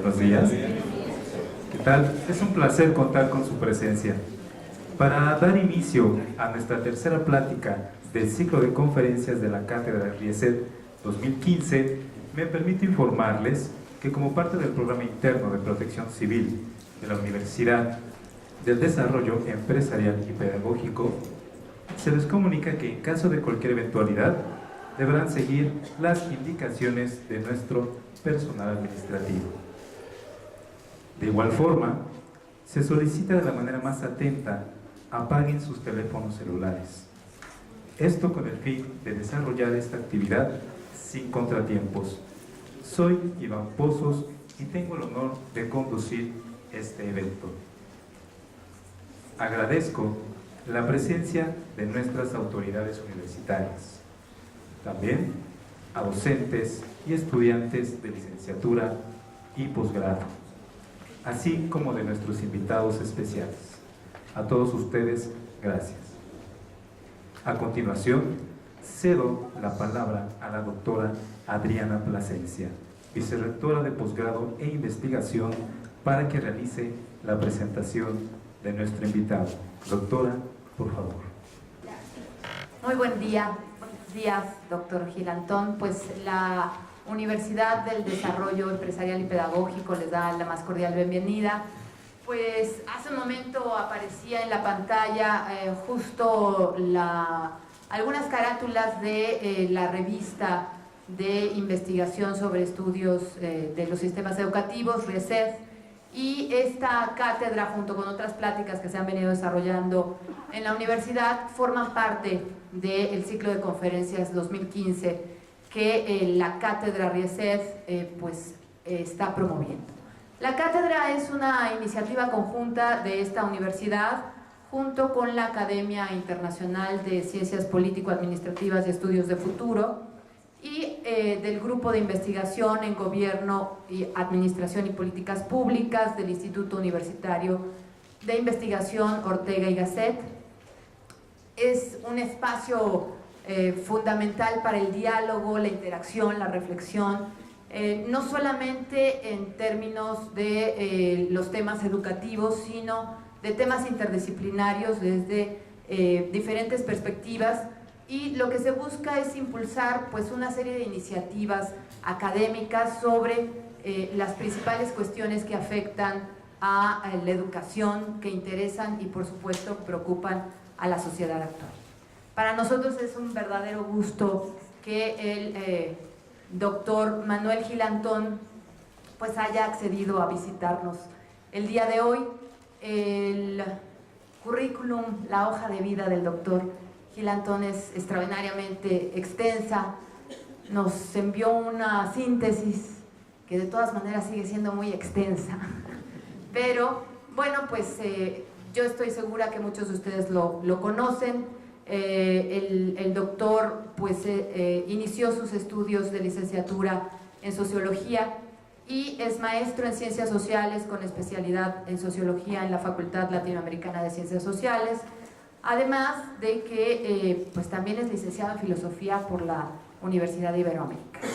Buenos días. ¿Qué tal? Es un placer contar con su presencia. Para dar inicio a nuestra tercera plática del ciclo de conferencias de la Cátedra RIESED 2015, me permito informarles que como parte del Programa Interno de Protección Civil de la Universidad del Desarrollo Empresarial y Pedagógico, se les comunica que en caso de cualquier eventualidad deberán seguir las indicaciones de nuestro personal administrativo. De igual forma, se solicita de la manera más atenta apaguen sus teléfonos celulares. Esto con el fin de desarrollar esta actividad sin contratiempos. Soy Iván Pozos y tengo el honor de conducir este evento. Agradezco la presencia de nuestras autoridades universitarias, también a docentes y estudiantes de licenciatura y posgrado, así como de nuestros invitados especiales. A todos ustedes, gracias. A continuación, cedo la palabra a la doctora Adriana Plasencia, vicerrectora de posgrado e investigación, para que realice la presentación de nuestro invitado. Doctora, por favor. Muy buen día. Buenos días, doctor Gil Antón. Pues la Universidad del Desarrollo Empresarial y Pedagógico les da la más cordial bienvenida. Pues hace un momento aparecía en la pantalla justo algunas carátulas de la revista de investigación sobre estudios de los sistemas educativos, RIESED, y esta cátedra, junto con otras pláticas que se han venido desarrollando en la universidad, forman parte del ciclo de conferencias 2015 que la cátedra RIESED está promoviendo. La cátedra es una iniciativa conjunta de esta universidad junto con la Academia Internacional de Ciencias Político-Administrativas y Estudios de Futuro y del Grupo de Investigación en Gobierno, y Administración y Políticas Públicas del Instituto Universitario de Investigación Ortega y Gasset. Es un espacio fundamental para el diálogo, la interacción, la reflexión, no solamente en términos de los temas educativos, sino de temas interdisciplinarios desde diferentes perspectivas, y lo que se busca es impulsar pues una serie de iniciativas académicas sobre las principales cuestiones que afectan a la educación, que interesan y por supuesto preocupan a la sociedad actual. Para nosotros es un verdadero gusto que el doctor Manuel Gil Antón pues haya accedido a visitarnos el día de hoy. El currículum, la hoja de vida del doctor Gil Antón es extraordinariamente extensa. Nos envió una síntesis que de todas maneras sigue siendo muy extensa, pero bueno, pues yo estoy segura que muchos de ustedes lo conocen. El doctor pues inició sus estudios de licenciatura en sociología y es maestro en ciencias sociales con especialidad en sociología en la Facultad Latinoamericana de Ciencias Sociales, además de que pues también es licenciado en filosofía por la Universidad Iberoamericana.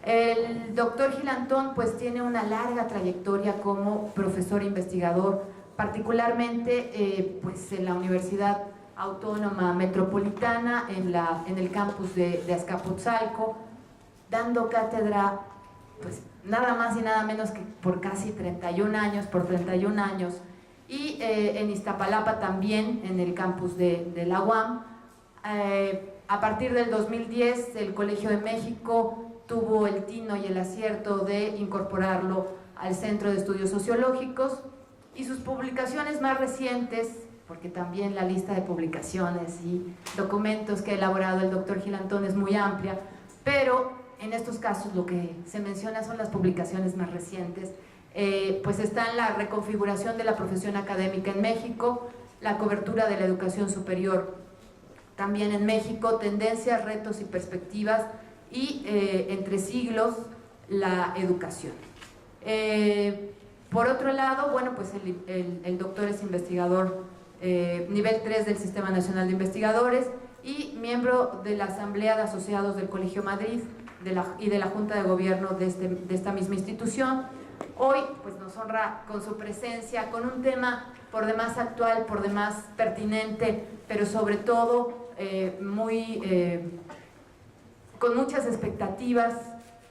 El doctor Gil Antón pues tiene una larga trayectoria como profesor e investigador, particularmente pues en la Universidad Autónoma Metropolitana, en el campus de Azcapotzalco, dando cátedra pues nada más y nada menos que por casi 31 años, y en Iztapalapa también, en el campus de la UAM. A partir del 2010 el Colegio de México tuvo el tino y el acierto de incorporarlo al Centro de Estudios Sociológicos, y sus publicaciones más recientes, porque también la lista de publicaciones y documentos que ha elaborado el doctor Gil Antón es muy amplia, pero en estos casos lo que se menciona son las publicaciones más recientes. Pues está en la reconfiguración de la profesión académica en México, la cobertura de la educación superior también en México, tendencias, retos y perspectivas, y entre siglos la educación. Por otro lado, bueno, pues el doctor es investigador nivel 3 del Sistema Nacional de Investigadores y miembro de la Asamblea de Asociados del Colegio Madrid y de la Junta de Gobierno de esta misma institución, Hoy pues nos honra con su presencia, con un tema por demás actual, por demás pertinente, pero sobre todo con muchas expectativas,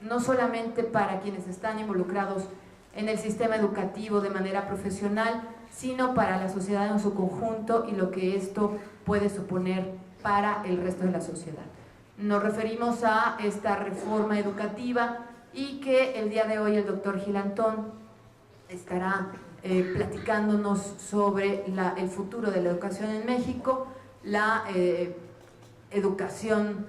no solamente para quienes están involucrados en el sistema educativo de manera profesional, sino para la sociedad en su conjunto y lo que esto puede suponer para el resto de la sociedad. Nos referimos a esta reforma educativa y que el día de hoy el doctor Gilantón estará platicándonos sobre el futuro de la educación en México, la educación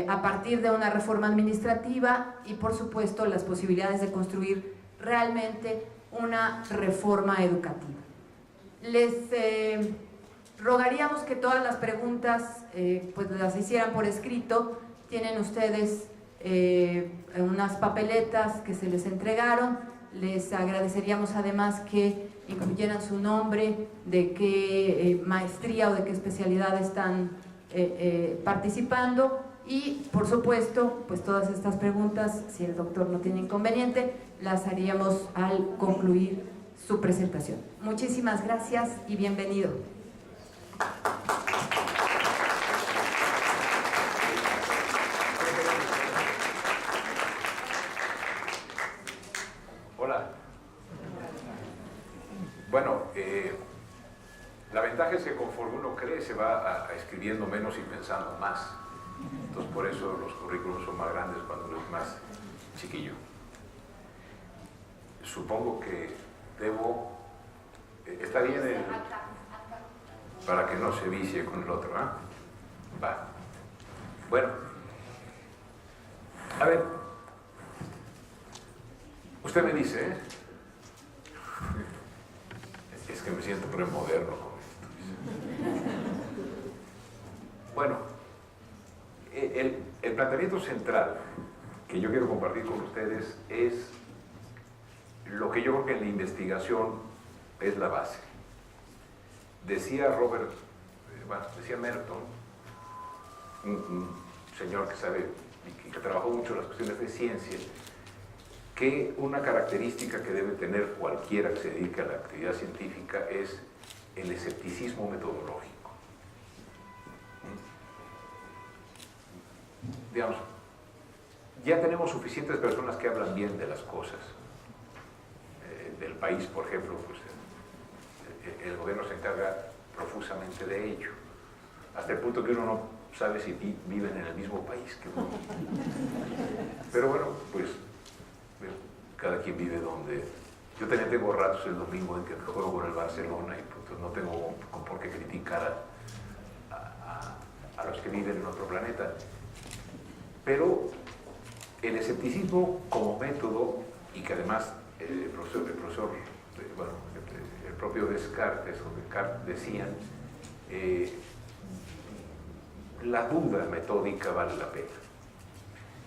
a partir de una reforma administrativa y por supuesto las posibilidades de construir realmente una reforma educativa. Les rogaríamos que todas las preguntas pues las hicieran por escrito. Tienen ustedes unas papeletas que se les entregaron. Les agradeceríamos además que incluyeran su nombre, de qué maestría o de qué especialidad están participando y por supuesto pues todas estas preguntas, si el doctor no tiene inconveniente, las haríamos al concluir su presentación. Muchísimas gracias y bienvenido. Hola. Bueno, la ventaja es que conforme uno cree se va escribiendo menos y pensando más. Entonces por eso los currículos son más grandes cuando uno es más chiquillo. Supongo que debo... está bien para que no se vicie con el otro, ¿eh? Va. Bueno. A ver. Usted me dice, ¿eh? Es que me siento premoderno con esto. Bueno, el planteamiento central que yo quiero compartir con ustedes es lo que yo creo que en la investigación es la base. Decía decía Merton, un señor que sabe y que trabajó mucho en las cuestiones de ciencia, que una característica que debe tener cualquiera que se dedique a la actividad científica es el escepticismo metodológico. Digamos, ya tenemos suficientes personas que hablan bien de las cosas. Del país, por ejemplo, pues, el gobierno se encarga profusamente de ello, hasta el punto que uno no sabe si viven en el mismo país que uno. Pero bueno, pues cada quien vive donde... Yo también tengo ratos el domingo en que juego con el Barcelona y pues, no tengo por qué criticar a los que viven en otro planeta. Pero el escepticismo como método, y que además el propio Descartes decían, la duda metódica vale la pena.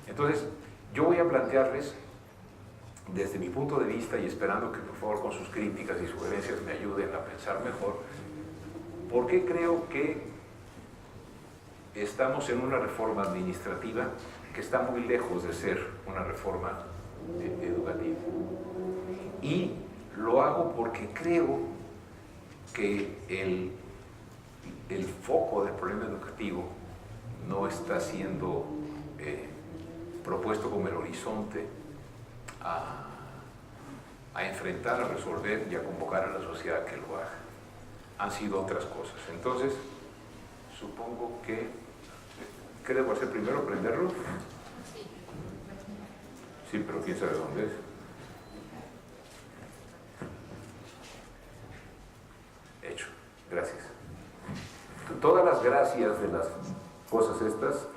Entonces, yo voy a plantearles, desde mi punto de vista, y esperando que por favor con sus críticas y sugerencias me ayuden a pensar mejor, por qué creo que estamos en una reforma administrativa que está muy lejos de ser una reforma educativa. Y lo hago porque creo que el foco del problema educativo no está siendo propuesto como el horizonte a enfrentar, a resolver y a convocar a la sociedad que lo haga. Han sido otras cosas. Entonces, supongo que... ¿Qué debo hacer primero? ¿Prenderlo? Sí, pero quién sabe dónde es. Hecho. Gracias. Todas las gracias de las cosas estas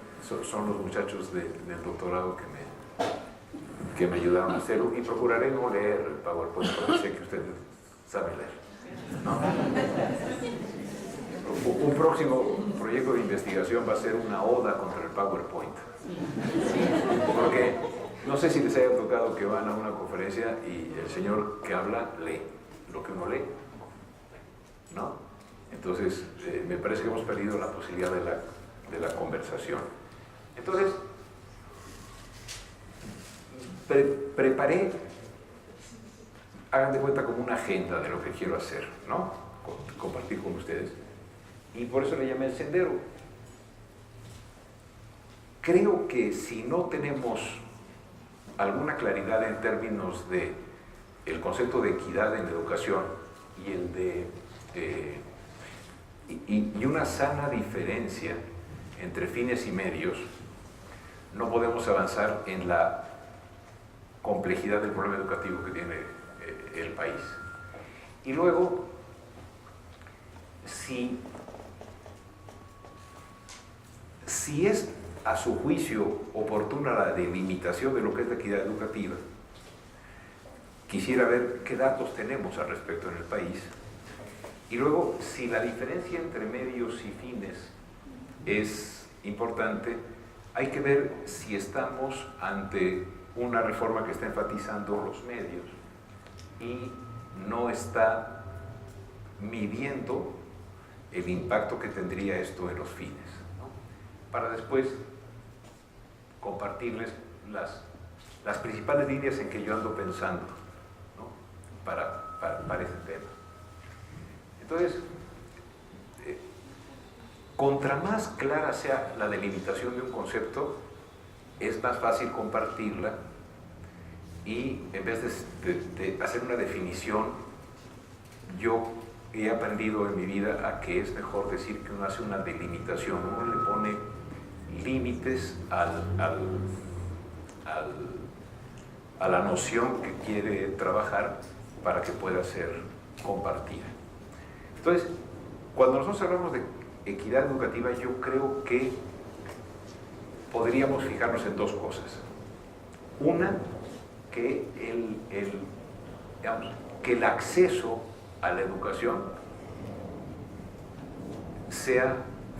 son los muchachos del doctorado que me ayudaron a hacerlo, y procuraré no leer el PowerPoint porque sé que ustedes saben leer, ¿no? Un próximo proyecto de investigación va a ser una oda contra el PowerPoint, porque no sé si les haya tocado que van a una conferencia y el señor que habla lee lo que uno lee, ¿no? Entonces me parece que hemos perdido la posibilidad de la conversación. Entonces preparé hagan de cuenta como una agenda de lo que quiero hacer, ¿no? Compartir con ustedes. Y por eso le llamé el sendero. Creo que si no tenemos alguna claridad en términos de el concepto de equidad en la educación y el y una sana diferencia entre fines y medios, no podemos avanzar en la complejidad del problema educativo que tiene el país. Y luego, si es a su juicio oportuna la delimitación de lo que es la equidad educativa, quisiera ver qué datos tenemos al respecto en el país. Y luego, si la diferencia entre medios y fines es importante, hay que ver si estamos ante una reforma que está enfatizando los medios y no está midiendo el impacto que tendría esto en los fines, ¿no? Para después compartirles las principales líneas en que yo ando pensando, ¿no? para ese tema. Entonces, contra más clara sea la delimitación de un concepto, es más fácil compartirla y en vez de hacer una definición, yo he aprendido en mi vida a que es mejor decir que uno hace una delimitación, uno le pone límites a la noción que quiere trabajar para que pueda ser compartida. Entonces, cuando nosotros hablamos de equidad educativa, yo creo que podríamos fijarnos en dos cosas. Una, que el acceso a la educación sea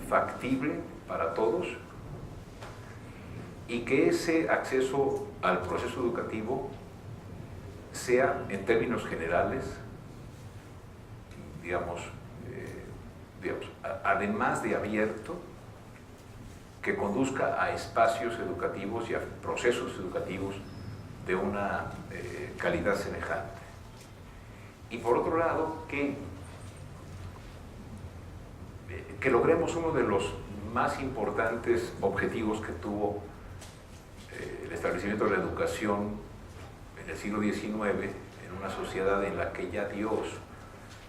factible para todos y que ese acceso al proceso educativo sea, en términos generales, además de abierto, que conduzca a espacios educativos y a procesos educativos de una calidad semejante. Y por otro lado, que logremos uno de los más importantes objetivos que tuvo el establecimiento de la educación en el siglo XIX, en una sociedad en la que ya Dios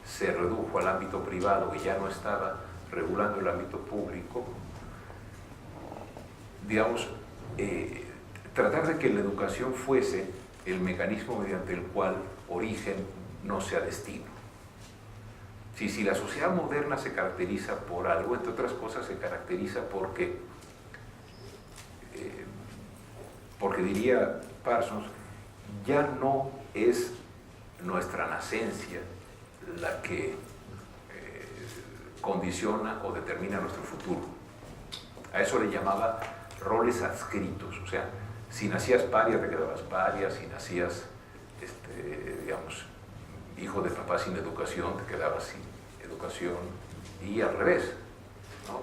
se redujo al ámbito privado y ya no estaba regulando el ámbito público, tratar de que la educación fuese el mecanismo mediante el cual origen no sea destino. Si la sociedad moderna se caracteriza por algo, entre otras cosas se caracteriza porque diría Parsons, ya no es nuestra nacencia la que condiciona o determina nuestro futuro. A eso le llamaba roles adscritos, o sea, si nacías paria te quedabas paria, si nacías, hijo de papá sin educación te quedabas sin educación, y al revés, ¿no?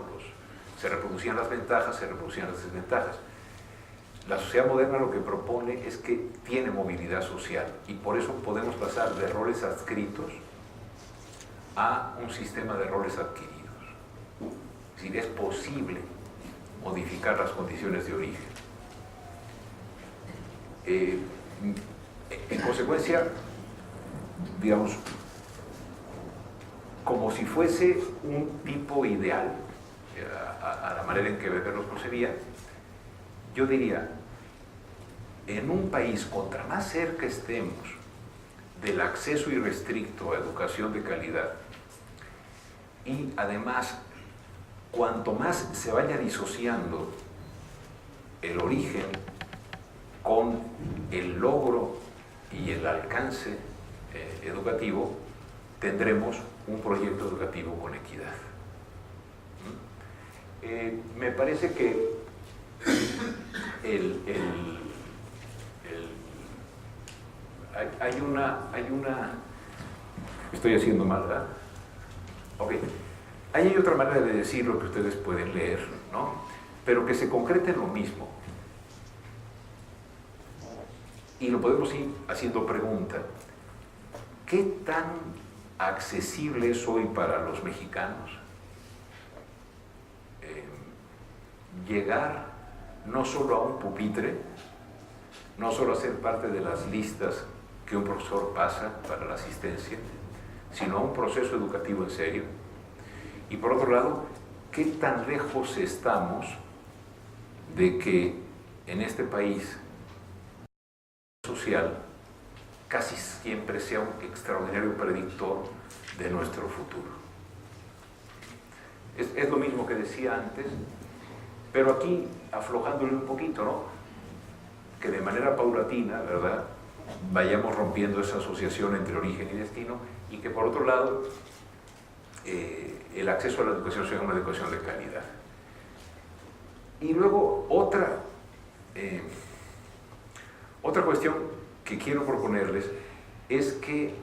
Se reproducían las ventajas, se reproducían las desventajas. La sociedad moderna lo que propone es que tiene movilidad social y por eso podemos pasar de roles adscritos a un sistema de roles adquiridos. Es decir, es posible modificar las condiciones de origen. En consecuencia, como si fuese un tipo ideal, a la manera en que Weber los concebía, yo diría, en un país contra más cerca estemos del acceso irrestricto a educación de calidad y además cuanto más se vaya disociando el origen con el logro y el alcance educativo, tendremos un proyecto educativo con equidad. Me parece que hay una estoy haciendo mal, ¿verdad? Ok. Hay otra manera de decir lo que ustedes pueden leer, ¿no? Pero que se concreta en lo mismo. Y lo podemos ir haciendo pregunta. ¿qué tan accesible es hoy para los mexicanos llegar no solo a un pupitre, no solo a ser parte de las listas que un profesor pasa para la asistencia, sino a un proceso educativo en serio? Y por otro lado, ¿qué tan lejos estamos de que en este país social casi siempre sea un extraordinario predictor de nuestro futuro? Es lo mismo que decía antes, pero aquí aflojándole un poquito, ¿no? Que de manera paulatina, ¿verdad?, vayamos rompiendo esa asociación entre origen y destino, y que por otro lado el acceso a la educación sea una educación de calidad. Y luego otra cuestión que quiero proponerles es que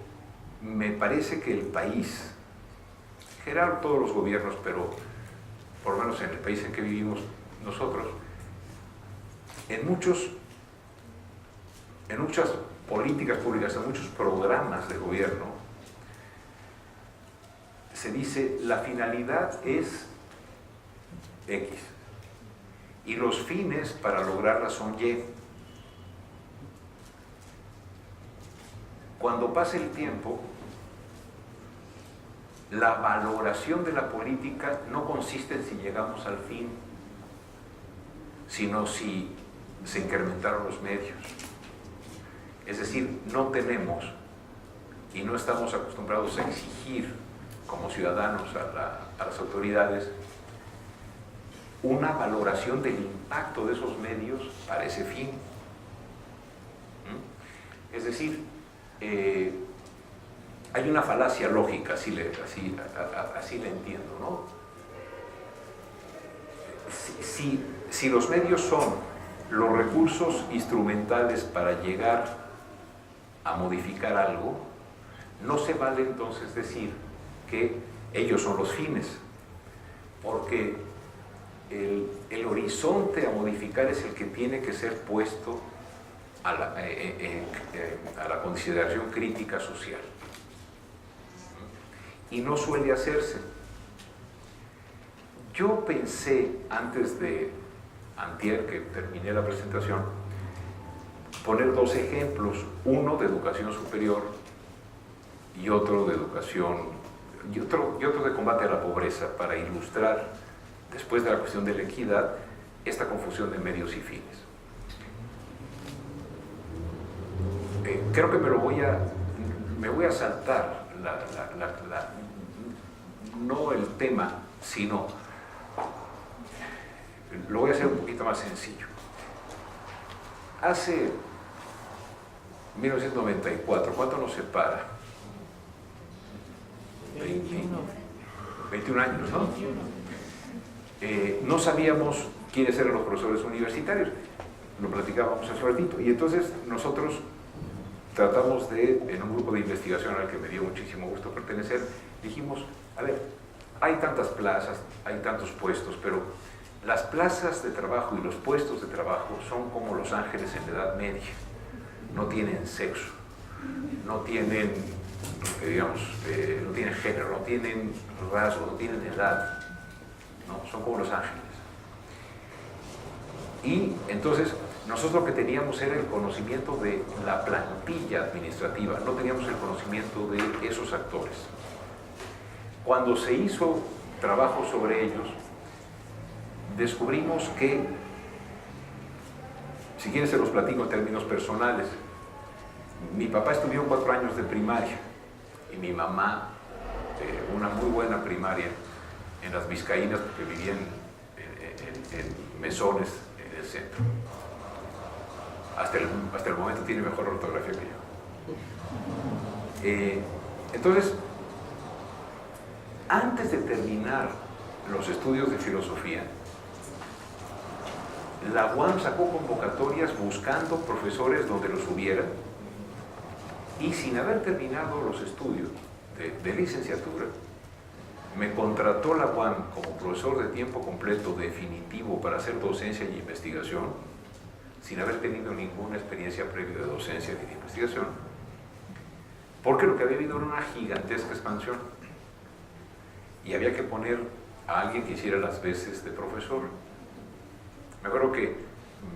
me parece que el país, en general todos los gobiernos, pero por lo menos en el país en que vivimos nosotros, en muchas políticas públicas, en muchos programas de gobierno, se dice la finalidad es X y los fines para lograrla son Y. Cuando pase el tiempo, la valoración de la política no consiste en si llegamos al fin, sino si se incrementaron los medios. Es decir, no tenemos y no estamos acostumbrados a exigir como ciudadanos a las autoridades una valoración del impacto de esos medios para ese fin. Es decir, hay una falacia lógica, así la entiendo, ¿no? Si los medios son los recursos instrumentales para llegar a modificar algo, no se vale entonces decir que ellos son los fines, porque el horizonte a modificar es el que tiene que ser puesto a la consideración crítica social. Y no suele hacerse. Yo pensé, antes de antier, que terminé la presentación, poner dos ejemplos, uno de educación superior y otro de educación, y otro de combate a la pobreza, para ilustrar, después de la cuestión de la equidad, esta confusión de medios y fines. Creo que me voy a saltar no el tema, sino lo voy a hacer un poquito más sencillo. Hace 1994, ¿cuánto nos separa? 21 años, ¿no? No sabíamos quiénes eran los profesores universitarios, lo platicábamos hace un ratito, y entonces nosotros tratamos en un grupo de investigación al que me dio muchísimo gusto pertenecer, dijimos, a ver, hay tantas plazas, hay tantos puestos, pero las plazas de trabajo y los puestos de trabajo son como los ángeles en la Edad Media, no tienen sexo, no tienen, no tienen género, no tienen rasgo, no tienen edad, ¿no? Son como los ángeles. Y entonces nosotros lo que teníamos era el conocimiento de la plantilla administrativa, no teníamos el conocimiento de esos actores. Cuando se hizo trabajo sobre ellos, descubrimos que, si quieren se los platico en términos personales, mi papá estudió 4 años de primaria y mi mamá una muy buena primaria en las Vizcaínas, porque vivían en mesones en el centro. Hasta el momento tiene mejor ortografía que yo. Entonces, antes de terminar los estudios de filosofía, la UAM sacó convocatorias buscando profesores donde los hubiera, y sin haber terminado los estudios de licenciatura, me contrató la UAM como profesor de tiempo completo definitivo para hacer docencia y investigación, sin haber tenido ninguna experiencia previa de docencia ni de investigación, porque lo que había habido era una gigantesca expansión y había que poner a alguien que hiciera las veces de profesor. Me acuerdo que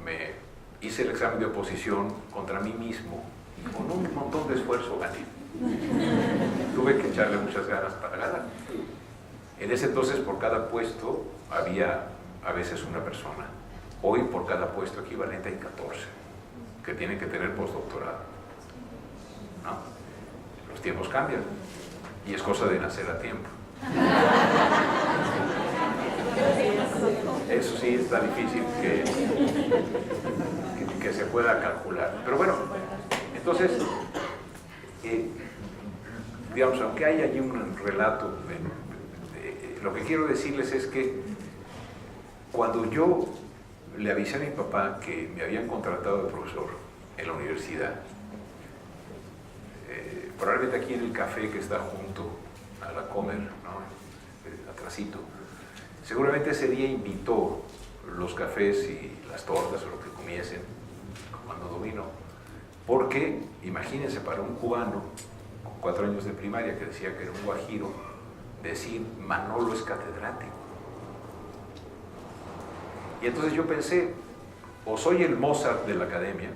me hice el examen de oposición contra mí mismo y con un montón de esfuerzo gané. Tuve que echarle muchas ganas para ganar. En ese entonces por cada puesto había a veces una persona. Hoy por cada puesto equivalente hay 14 que tienen que tener postdoctorado, ¿no? Los tiempos cambian y es cosa de nacer a tiempo. Eso sí está difícil que se pueda calcular. Pero bueno, entonces, digamos, aunque hay allí un relato, lo que quiero decirles es que cuando yo le avisé a mi papá que me habían contratado de profesor en la universidad, probablemente aquí en el café que está junto a la Comer, ¿no? Atrasito, seguramente ese día invitó los cafés y las tortas o lo que comiesen cuando dominó, porque imagínense para un cubano con 4 años de primaria que decía que era un guajiro, decir Manolo es catedrático. Y entonces yo pensé, o soy el Mozart de la academia,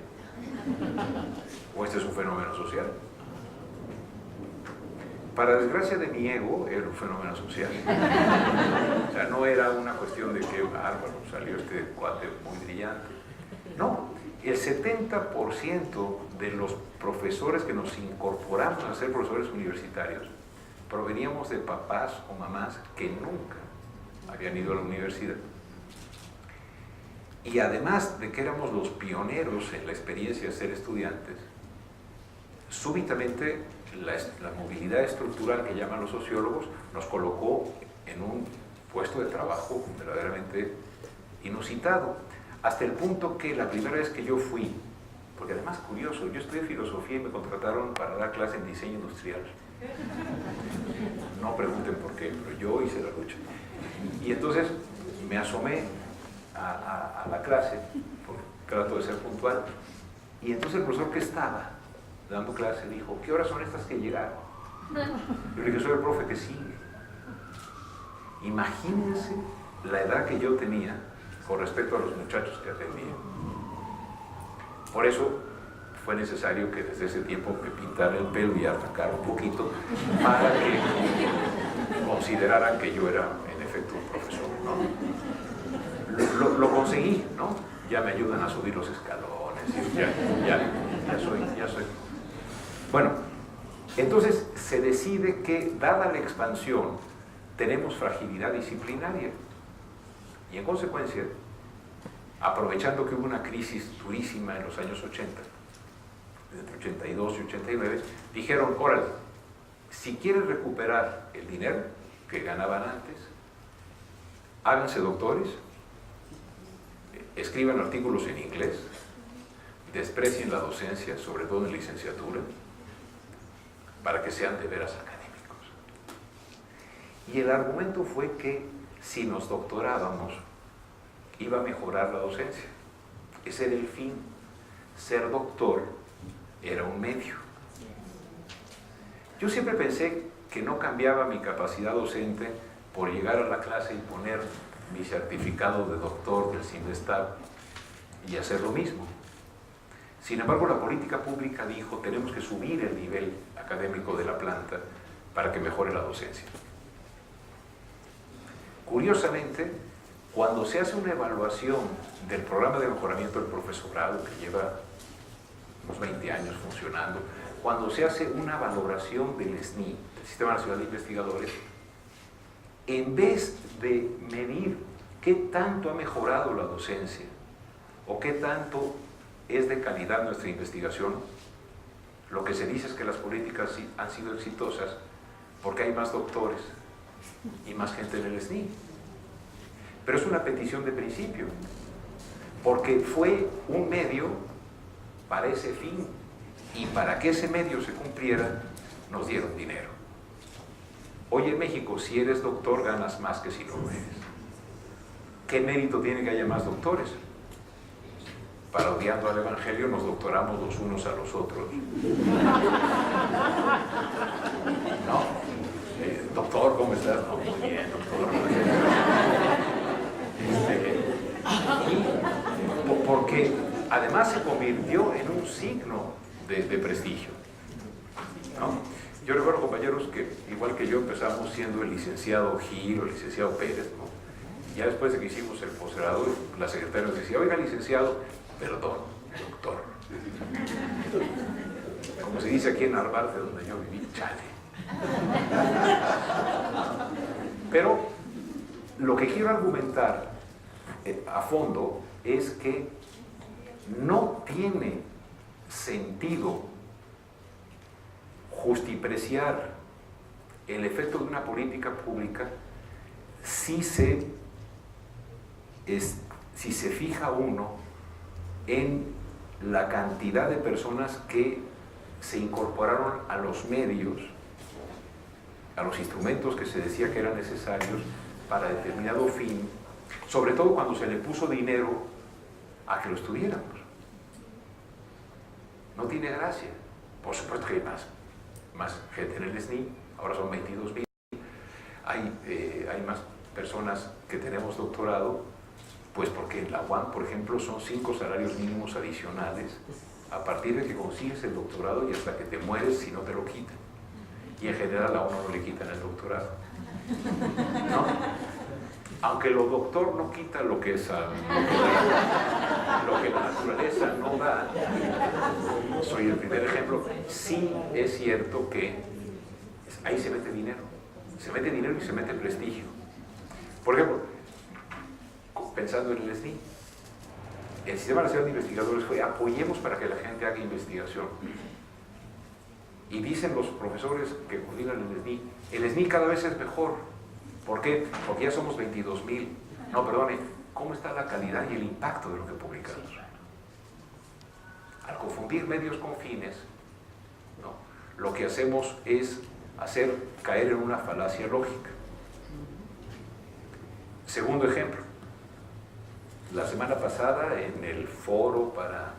o este es un fenómeno social. Para desgracia de mi ego, era un fenómeno social. O sea, no era una cuestión de que bárbaro, salió este cuate muy brillante. No, el 70% de los profesores que nos incorporamos a ser profesores universitarios proveníamos de papás o mamás que nunca habían ido a la universidad. Y además de que éramos los pioneros en la experiencia de ser estudiantes, súbitamente la movilidad estructural que llaman los sociólogos nos colocó en un puesto de trabajo verdaderamente inusitado, hasta el punto que la primera vez que yo fui, porque además curioso, yo estudié filosofía y me contrataron para dar clase en diseño industrial. No pregunten por qué, pero yo hice la lucha. Y entonces me asomé a la clase, porque trato de ser puntual, y entonces el profesor que estaba dando clase dijo, ¿qué horas son estas que llegaron? Yo le dije, soy el profe que sigue. Imagínense la edad que yo tenía con respecto a los muchachos que atendía. Por eso fue necesario que desde ese tiempo me pintara el pelo y arrancara un poquito para que consideraran que yo era en efecto un profesor, ¿no? Lo conseguí, ¿no? Ya me ayudan a subir los escalones, ya soy. Bueno, entonces se decide que, dada la expansión, tenemos fragilidad disciplinaria. Y en consecuencia, aprovechando que hubo una crisis durísima en los años 80, entre 82 y 89, dijeron, órale, si quieren recuperar el dinero que ganaban antes, háganse doctores, escriban artículos en inglés, desprecien la docencia, sobre todo en licenciatura, para que sean de veras académicos. Y el argumento fue que si nos doctorábamos, iba a mejorar la docencia. Ese era el fin. Ser doctor era un medio. Yo siempre pensé que no cambiaba mi capacidad docente por llegar a la clase y poner mi certificado de doctor del CIMDESTAB y hacer lo mismo. Sin embargo, la política pública dijo, tenemos que subir el nivel académico de la planta para que mejore la docencia. Curiosamente, cuando se hace una evaluación del programa de mejoramiento del profesorado, que lleva unos 20 años funcionando, cuando se hace una valoración del SNI, del Sistema Nacional de Investigadores, en vez de medir qué tanto ha mejorado la docencia o qué tanto es de calidad nuestra investigación, lo que se dice es que las políticas han sido exitosas porque hay más doctores y más gente en el SNI. Pero es una petición de principio, porque fue un medio para ese fin, y para que ese medio se cumpliera, nos dieron dinero. Hoy en México, si eres doctor, ganas más que si no lo eres. ¿Qué mérito tiene que haya más doctores? parodiando al Evangelio, nos doctoramos los unos a los otros. ¿No? Doctor, ¿cómo estás? No, muy bien, doctor. Porque además se convirtió en un signo de prestigio, ¿no? Yo recuerdo compañeros que, igual que yo, empezamos siendo el licenciado Gil o el licenciado Pérez, ¿no? Ya después de que hicimos el posgrado, la secretaria nos decía, oiga, licenciado, perdón, doctor. Como se dice aquí en Narvarte, donde yo viví, chale. Pero lo que quiero argumentar a fondo es que no tiene sentido justipreciar el efecto de una política pública si se fija uno en la cantidad de personas que se incorporaron a los medios, a los instrumentos que se decía que eran necesarios para determinado fin, sobre todo cuando se le puso dinero a que lo estuviéramos. No tiene gracia. Por supuesto que hay más gente en el SNI, ahora son 22,000. Hay más personas que tenemos doctorado, pues porque en la UAM, por ejemplo, son 5 salarios mínimos adicionales a partir de que consigues el doctorado y hasta que te mueres si no te lo quitan. Y en general a uno no le quitan el doctorado, ¿no? Aunque lo doctor no quita lo que la naturaleza no da, soy el primer ejemplo. Sí es cierto que ahí se mete dinero y se mete prestigio. Por ejemplo, pensando en el SNI, el Sistema Nacional de Investigadores fue apoyemos para que la gente haga investigación. Y dicen los profesores que coordinan el SNI cada vez es mejor. ¿Por qué? Porque ya somos 22,000. No, perdone, ¿cómo está la calidad y el impacto de lo que publicamos? Al confundir medios con fines, ¿no? Lo que hacemos es hacer caer en una falacia lógica. Segundo ejemplo. La semana pasada, en el foro para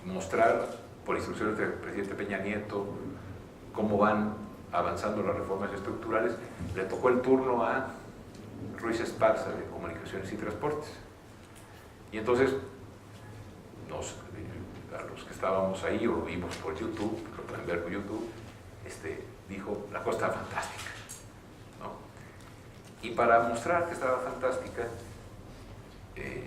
mostrar, por instrucciones del presidente Peña Nieto, cómo van avanzando las reformas estructurales, le tocó el turno a Ruiz Esparza, de Comunicaciones y Transportes. Y entonces, a los que estábamos ahí, o lo vimos por YouTube, lo pueden ver por YouTube, dijo, la cosa está fantástica, ¿no? Y para mostrar que estaba fantástica,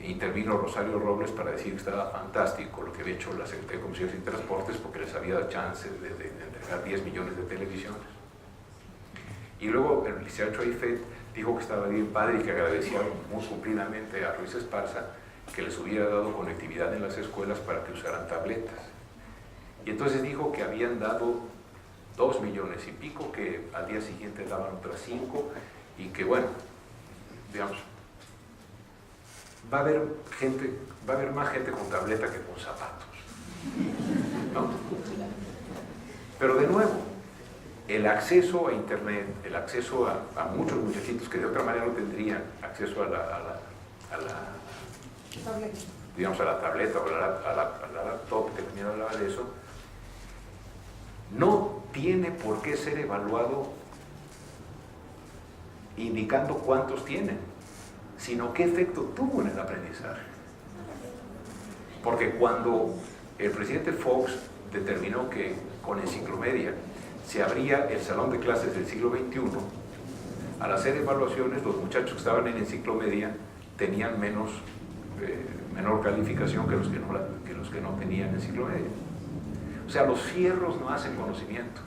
intervino Rosario Robles para decir que estaba fantástico lo que había hecho la Secretaría de Comunicaciones y Transportes, porque les había dado chance de entregar 10 millones de televisiones. Y luego el licenciado Choifet dijo que estaba bien padre y que agradecía muy cumplidamente a Ruiz Esparza que les hubiera dado conectividad en las escuelas para que usaran tabletas. Y entonces dijo que habían dado 2 millones y pico, que al día siguiente daban otras 5, y que bueno, digamos, va a haber más gente con tableta que con zapatos, ¿no? Pero de nuevo, el acceso a internet, el acceso a muchos muchachitos que de otra manera no tendrían acceso a la tableta o a la laptop, que también hablaba de eso, no tiene por qué ser evaluado indicando cuántos tienen, sino qué efecto tuvo en el aprendizaje. Porque cuando el presidente Fox determinó que con Enciclomedia se abría el salón de clases del siglo XXI, al hacer evaluaciones, los muchachos que estaban en Enciclomedia tenían menor calificación que los que no tenían Enciclomedia. O sea, los fierros no hacen conocimiento,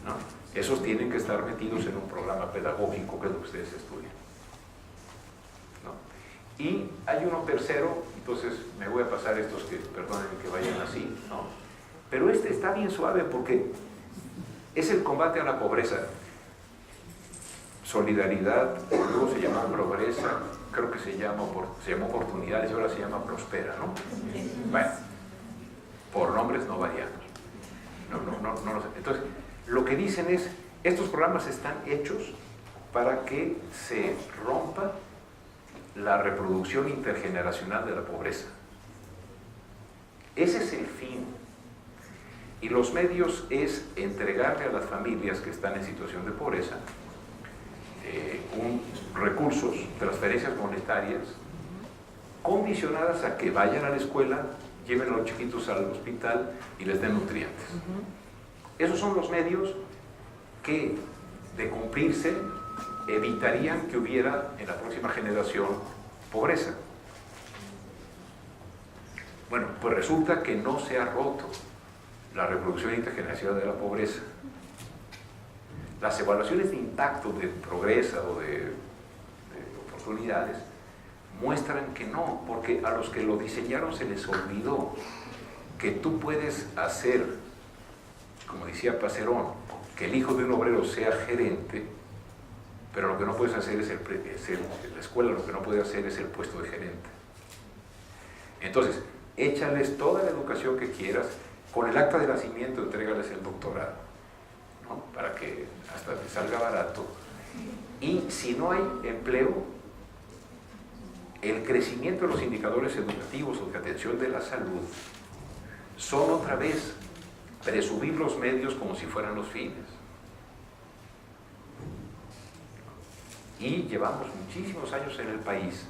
¿no? Esos tienen que estar metidos en un programa pedagógico, que es lo que ustedes estudian, ¿no? Y hay uno tercero, entonces me voy a pasar estos que, perdónenme que vayan así, ¿no? Pero está bien suave porque es el combate a la pobreza. Solidaridad, luego se llama Progresa, creo que se llamó Oportunidades y ahora se llama Prospera, ¿no? Bueno, por nombres no variados. No lo sé. Entonces, lo que dicen es, estos programas están hechos para que se rompa la reproducción intergeneracional de la pobreza. Ese es el fin. Y los medios es entregarle a las familias que están en situación de pobreza recursos, transferencias monetarias, condicionadas a que vayan a la escuela, lleven a los chiquitos al hospital y les den nutrientes. Esos son los medios que, de cumplirse, evitarían que hubiera en la próxima generación pobreza. Bueno, pues resulta que no se ha roto la reproducción intergeneracional de la pobreza. Las evaluaciones de impacto de pobreza o de oportunidades muestran que no, porque a los que lo diseñaron se les olvidó que tú puedes hacer, como decía Pacerón, que el hijo de un obrero sea gerente, pero lo que no puedes hacer es la escuela lo que no puede hacer es el puesto de gerente. Entonces, échales toda la educación que quieras, con el acta de nacimiento entrégales el doctorado, ¿no? Para que hasta te salga barato. Y si no hay empleo, el crecimiento de los indicadores educativos o de atención de la salud son otra vez presumir los medios como si fueran los fines. Y llevamos muchísimos años en el país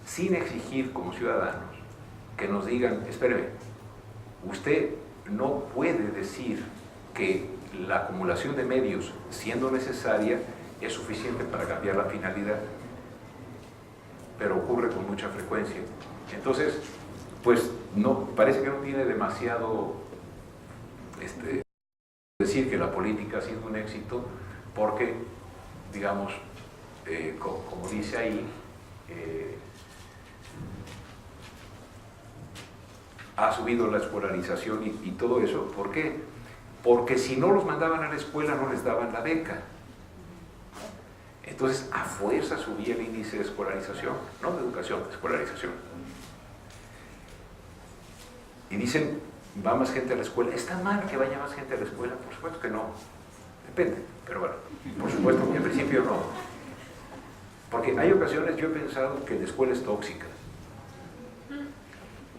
sin exigir como ciudadanos que nos digan, espéreme, usted no puede decir que la acumulación de medios, siendo necesaria, es suficiente para cambiar la finalidad, pero ocurre con mucha frecuencia. Entonces, pues no, parece que no tiene demasiado decir que la política ha sido un éxito, porque, digamos, como dice ahí, ha subido la escolarización y todo eso. ¿Por qué? Porque si no los mandaban a la escuela no les daban la beca. Entonces, a fuerza subía el índice de escolarización, no de educación, de escolarización. Y dicen, va más gente a la escuela. ¿Está mal que vaya más gente a la escuela? Por supuesto que no. Depende, pero bueno, por supuesto que en principio no. Porque hay ocasiones, yo he pensado que la escuela es tóxica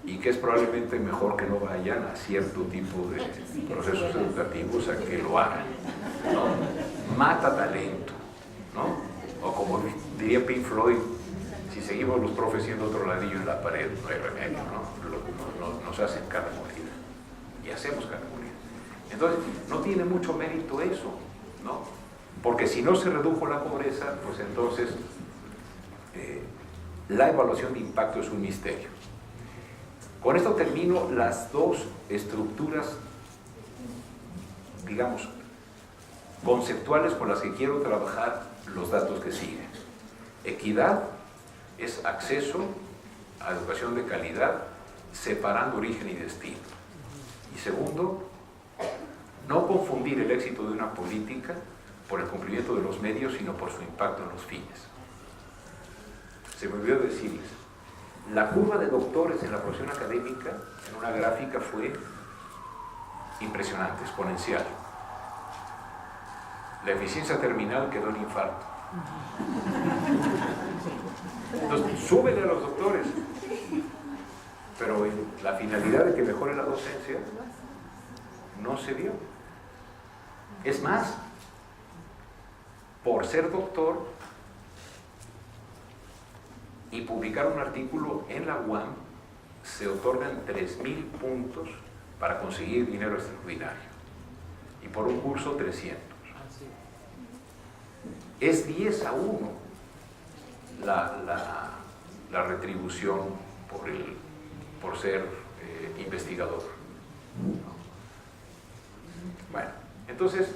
y que es probablemente mejor que no vayan a cierto tipo de procesos educativos a que lo hagan, ¿no? Mata talento, ¿no? O como diría Pink Floyd, si seguimos los profes siendo otro ladrillo en la pared, no hay remedio, ¿no? Nos hacen carne molida y hacemos carne molida. Entonces, no tiene mucho mérito eso, ¿no? Porque si no se redujo la pobreza, pues entonces la evaluación de impacto es un misterio. Con esto termino las dos estructuras, digamos, conceptuales con las que quiero trabajar los datos que siguen. Equidad es acceso a educación de calidad, separando origen y destino. Y segundo, no confundir el éxito de una política por el cumplimiento de los medios, sino por su impacto en los fines. Se me olvidó decirles, la curva de doctores en la profesión académica, en una gráfica, fue impresionante, exponencial. La eficiencia terminal quedó en infarto. Entonces, súbele a los doctores, pero la finalidad de que mejore la docencia no se vio. Es más, por ser doctor y publicar un artículo en la UAM, se otorgan 3,000 puntos para conseguir dinero extraordinario. Y por un curso, 300. Es 10-1 la retribución por ser investigador. Bueno, entonces,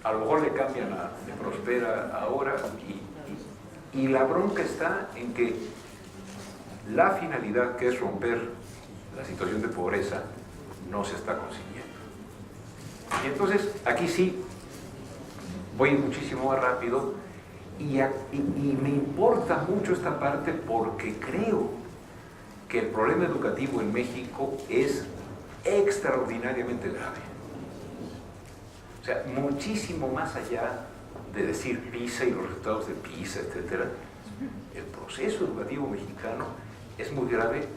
a lo mejor le cambian de Prospera ahora y la bronca está en que la finalidad, que es romper la situación de pobreza, no se está consiguiendo. Y entonces, aquí sí, voy muchísimo más rápido y me importa mucho esta parte porque creo que el problema educativo en México es extraordinariamente grave. O sea, muchísimo más allá de decir PISA y los resultados de PISA, etc. El proceso educativo mexicano es muy grave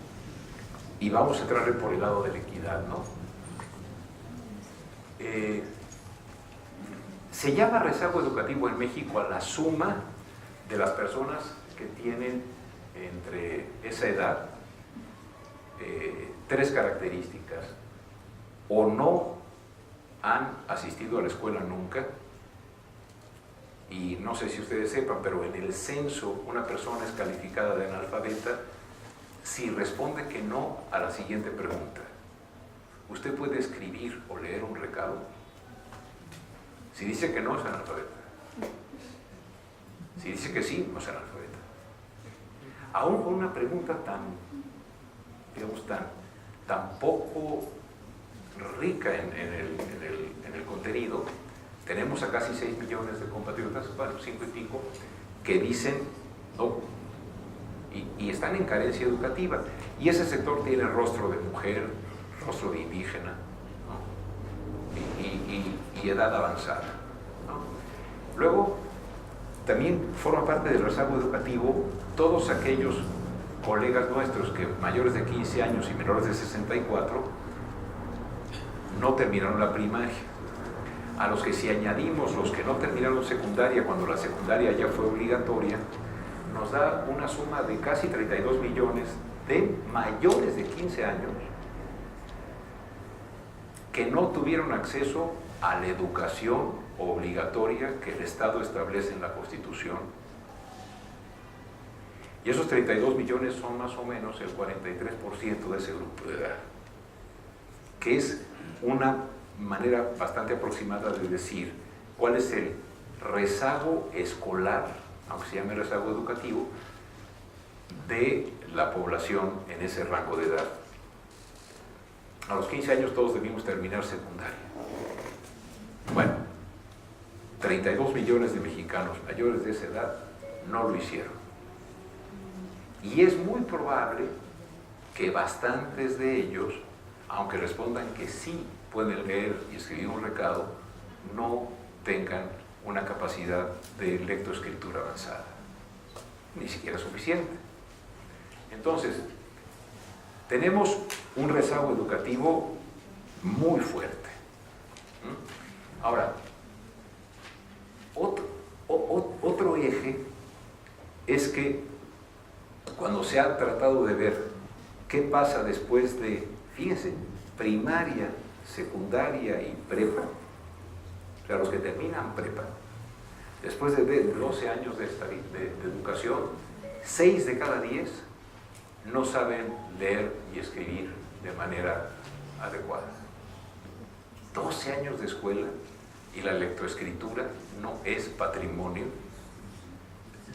y vamos a entrarle por el lado de la equidad, ¿no? Se llama rezago educativo en México a la suma de las personas que tienen entre esa edad tres características: o no han asistido a la escuela nunca, y no sé si ustedes sepan, pero en el censo una persona es calificada de analfabeta si responde que no a la siguiente pregunta: ¿usted puede escribir o leer un recado? Si dice que no, es analfabeta. Si dice que sí, no es analfabeta. Aún con una pregunta tan, digamos, tan poco rica en el contenido, tenemos a casi 6 millones de compatriotas, bueno, 5 y pico, que dicen no, y están en carencia educativa. Y ese sector tiene rostro de mujer, rostro de indígena, ¿no? y edad avanzada, ¿no? Luego, también forma parte del rezago educativo todos aquellos colegas nuestros que mayores de 15 años y menores de 64 no terminaron la primaria, a los que si añadimos los que no terminaron secundaria cuando la secundaria ya fue obligatoria, nos da una suma de casi 32 millones de mayores de 15 años que no tuvieron acceso a la educación obligatoria que el Estado establece en la Constitución. Y esos 32 millones son más o menos el 43% de ese grupo de edad, que es una manera bastante aproximada de decir cuál es el rezago escolar, aunque se llame rezago educativo, de la población en ese rango de edad. A los 15 años todos debimos terminar secundaria. Bueno, 32 millones de mexicanos mayores de esa edad no lo hicieron. Y es muy probable que bastantes de ellos, aunque respondan que sí pueden leer y escribir un recado, no tengan una capacidad de lectoescritura avanzada, ni siquiera suficiente. Entonces, tenemos un rezago educativo muy fuerte. Ahora, otro eje es que cuando se ha tratado de ver qué pasa después de, fíjense, primaria, secundaria y prepa, o sea, los que terminan prepa, después de 12 años de educación, 6 de cada 10 no saben leer y escribir de manera adecuada. 12 años de escuela y la lectoescritura no es patrimonio,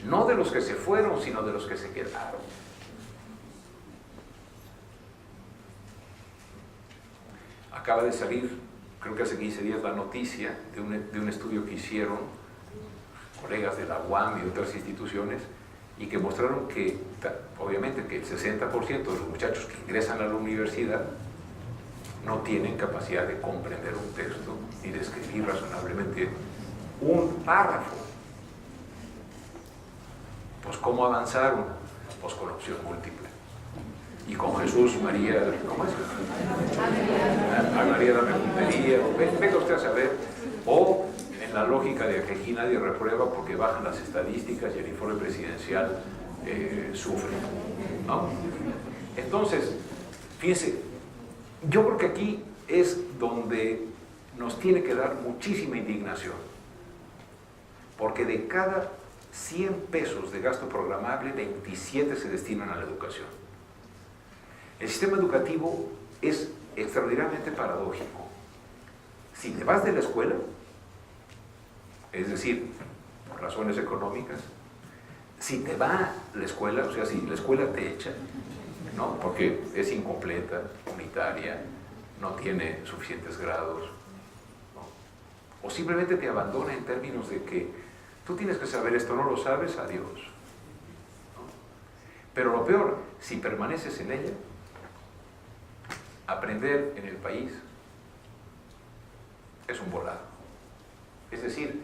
no de los que se fueron, sino de los que se quedaron. Acaba de salir, creo que hace 15 días, la noticia de un estudio que hicieron colegas de la UAM y otras instituciones, y que mostraron que, obviamente, que el 60% de los muchachos que ingresan a la universidad no tienen capacidad de comprender un texto ni de escribir razonablemente un párrafo. Pues, ¿cómo avanzaron? Pues con opción múltiple. Y con Jesús, María, ¿cómo es? A María dame puntería, o venga usted a saber, o en la lógica de que aquí nadie reprueba porque bajan las estadísticas y el informe presidencial sufre, ¿no? Entonces, fíjense, yo creo que aquí es donde nos tiene que dar muchísima indignación, porque de cada 100 pesos de gasto programable, 27 se destinan a la educación. El sistema educativo es extraordinariamente paradójico. Si te vas de la escuela, es decir, por razones económicas, si te va la escuela, o sea, si la escuela te echa, ¿no? Porque es incompleta, unitaria, no tiene suficientes grados, ¿no? O simplemente te abandona en términos de que tú tienes que saber esto, no lo sabes, adiós, ¿no? Pero lo peor, si permaneces en ella, aprender en el país es un volado. Es decir,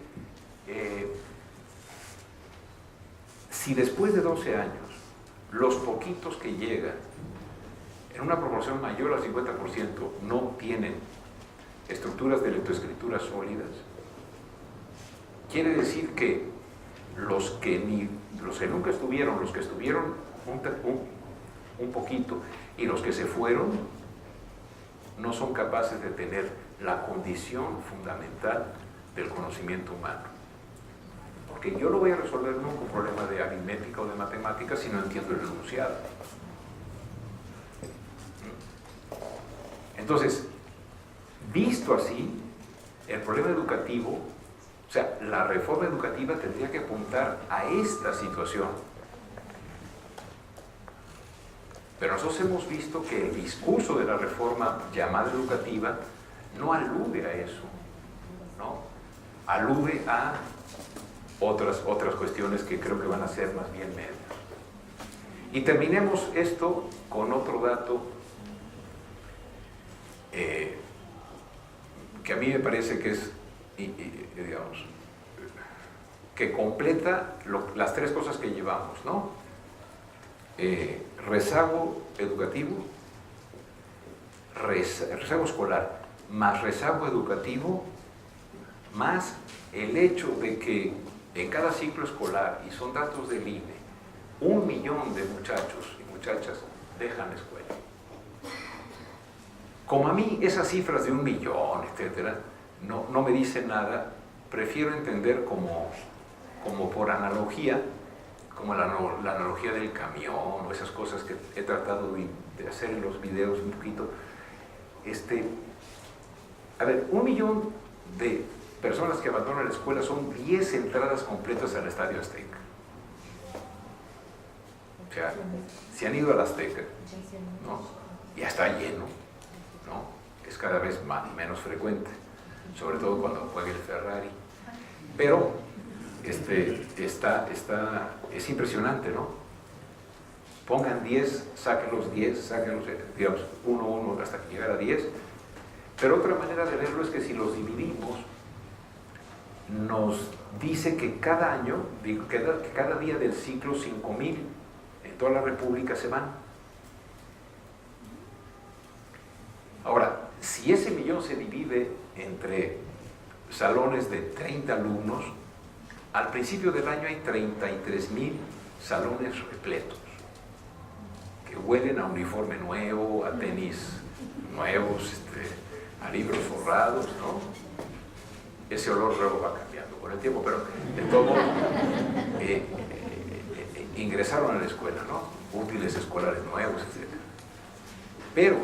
Si después de 12 años, los poquitos que llegan, en una proporción mayor al 50%, no tienen estructuras de lectoescritura sólidas, quiere decir que los que nunca estuvieron, los que estuvieron un poquito y los que se fueron, no son capaces de tener la condición fundamental del conocimiento humano. Porque yo lo voy a resolver no con un problema de aritmética o de matemáticas, si no entiendo el enunciado. Entonces, visto así, el problema educativo, o sea, la reforma educativa tendría que apuntar a esta situación. Pero nosotros hemos visto que el discurso de la reforma llamada educativa no alude a eso, ¿no? Alude a otras cuestiones que creo que van a ser más bien medias. Y terminemos esto con otro dato que a mí me parece que es, digamos, que completa las tres cosas que llevamos, ¿no? Rezago educativo, rezago escolar, más rezago educativo, más el hecho de que en cada ciclo escolar, y son datos del INE, 1 millón de muchachos y muchachas dejan la escuela. Como a mí esas cifras de 1 millón, etcétera, no me dicen nada, prefiero entender como por analogía, como la analogía del camión o esas cosas que he tratado de hacer en los videos un poquito. A ver, 1 millón de personas que abandonan la escuela son 10 entradas completas al Estadio Azteca. O sea, se han ido al Azteca, ¿no? Ya está lleno, ¿no? Es cada vez menos frecuente, sobre todo cuando juega el Ferrari. Pero es impresionante, ¿no? Pongan 10, saquen los 10, sáquenlos, digamos, 1 hasta que llegara a 10. Pero otra manera de verlo es que si los dividimos, nos dice que cada año, que cada día del ciclo, 5,000 en toda la República se van. Ahora, si ese millón se divide entre salones de 30 alumnos, al principio del año hay 33,000 salones repletos, que huelen a uniforme nuevo, a tenis nuevos, a libros forrados, ¿no? Ese olor luego va cambiando con el tiempo, pero de todo modo ingresaron a la escuela, ¿no? Útiles escolares nuevos, etc. Pero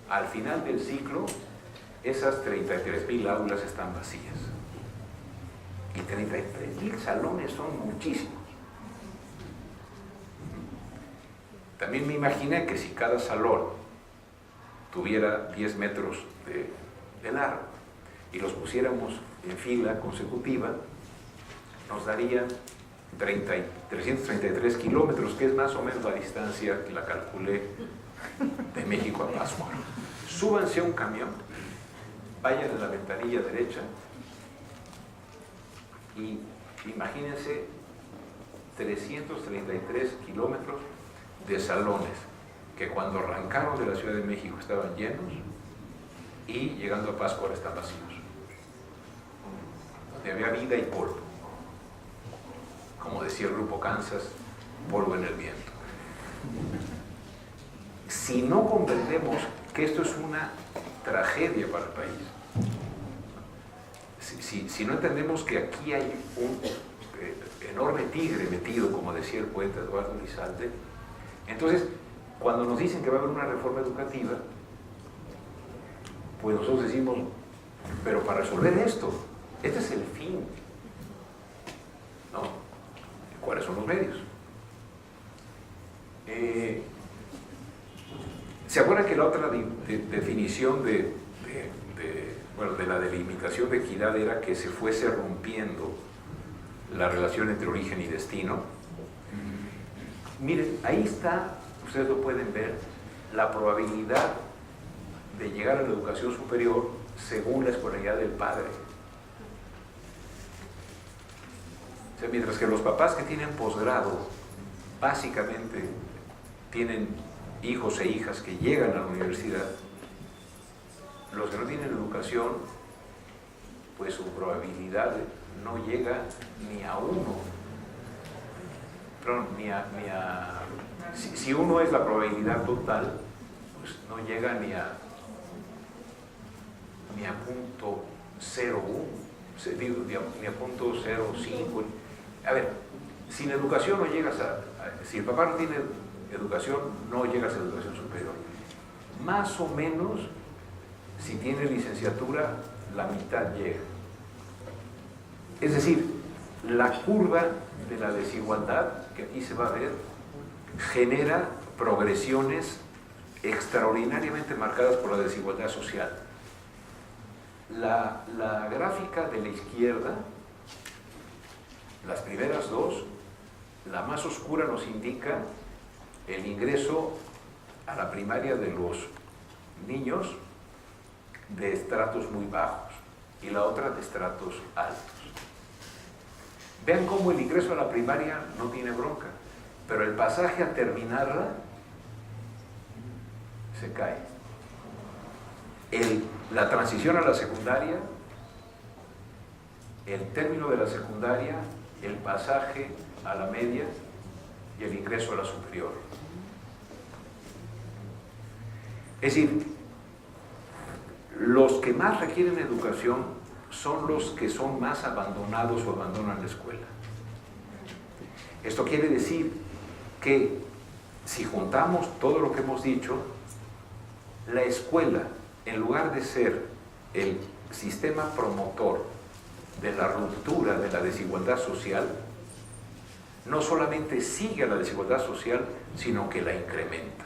al final del ciclo, esas 33,000 aulas están vacías. Y 33,000 salones son muchísimos. También me imaginé que si cada salón tuviera 10 metros de largo y los pusiéramos en fila consecutiva, nos darían 333 kilómetros, que es más o menos la distancia que la calculé de México a Pátzcuaro. Súbanse a un camión, vayan a la ventanilla derecha y imagínense 333 kilómetros de salones que cuando arrancaron de la Ciudad de México estaban llenos y llegando a Pátzcuaro están vacíos. Donde había vida y polvo. Como decía el grupo Kansas, polvo en el viento. Si no comprendemos que esto es una tragedia para el país, si no entendemos que aquí hay un enorme tigre metido, como decía el poeta Eduardo Lizalde, entonces, cuando nos dicen que va a haber una reforma educativa, pues nosotros decimos, pero para resolver esto, este es el fin, ¿no? ¿Cuáles son los medios? ¿Se acuerdan que la otra definición de la delimitación de equidad era que se fuese rompiendo la relación entre origen y destino? Miren, ahí está, ustedes lo pueden ver, la probabilidad de llegar a la educación superior según la escolaridad del padre. sea, mientras que los papás que tienen posgrado básicamente tienen hijos e hijas que llegan a la universidad, los que no tienen educación, pues su probabilidad no llega ni a uno. Perdón, si uno es la probabilidad total, pues no llega ni a punto 0,1, ni a punto 0,5. A ver, sin educación no llegas si el papá no tiene educación, no llegas a educación superior. Más o menos, si tiene licenciatura, la mitad llega. Es decir, la curva de la desigualdad, que aquí se va a ver, genera progresiones extraordinariamente marcadas por la desigualdad social. La gráfica de la izquierda, las primeras dos, la más oscura nos indica el ingreso a la primaria de los niños de estratos muy bajos y la otra de estratos altos. Vean cómo el ingreso a la primaria no tiene bronca, pero el pasaje a terminarla se cae. La transición a la secundaria, el término de la secundaria, el pasaje a la media y el ingreso a la superior. Es decir, los que más requieren educación son los que son más abandonados o abandonan la escuela. Esto quiere decir que si juntamos todo lo que hemos dicho, la escuela, en lugar de ser el sistema promotor de la ruptura de la desigualdad social, no solamente sigue a la desigualdad social, sino que la incrementa.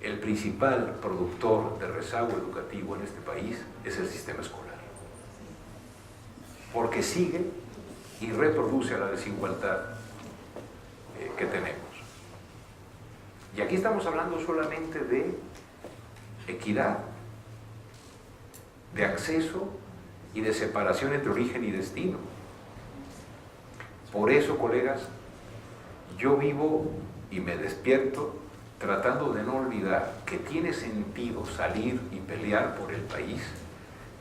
El principal productor de rezago educativo en este país es el sistema escolar, porque sigue y reproduce a la desigualdad que tenemos. Y aquí estamos hablando solamente de equidad, de acceso y de separación entre origen y destino. Por eso, colegas, yo vivo y me despierto tratando de no olvidar que tiene sentido salir y pelear por el país,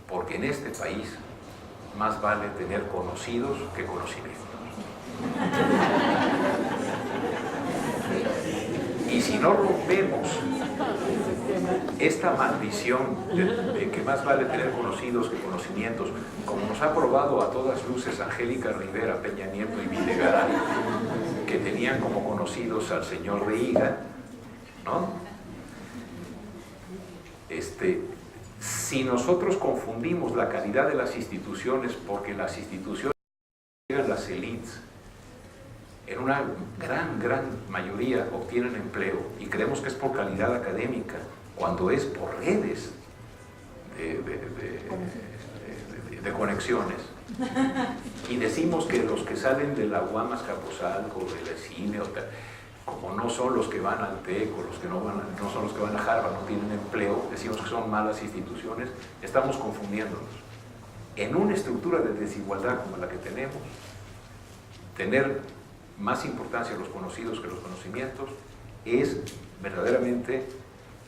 porque en este país más vale tener conocidos que conocimientos. Y si no rompemos esta maldición de que más vale tener conocidos que conocimientos, como nos ha probado a todas luces Angélica Rivera, Peña Nieto y Videgaray, que tenían como conocidos al señor de Higa, ¿no? Si nosotros confundimos la calidad de las instituciones porque las instituciones llegan las élites, en una gran mayoría obtienen empleo y creemos que es por calidad académica, cuando es por redes de conexiones. Y decimos que los que salen de la UAM Azcapotzalco, de la CIME, como no son los que van al TEC o los que no son los que van a Harvard, no tienen empleo, decimos que son malas instituciones, estamos confundiéndonos. En una estructura de desigualdad como la que tenemos, tener más importancia los conocidos que los conocimientos es verdaderamente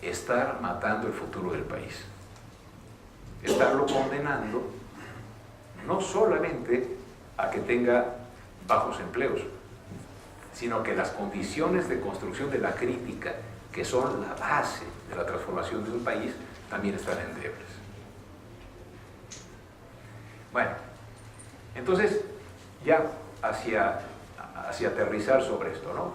estar matando el futuro del país. Estarlo condenando no solamente a que tenga bajos empleos, sino que las condiciones de construcción de la crítica, que son la base de la transformación de un país, también están endebles. Bueno, entonces, ya hacia aterrizar sobre esto, ¿no?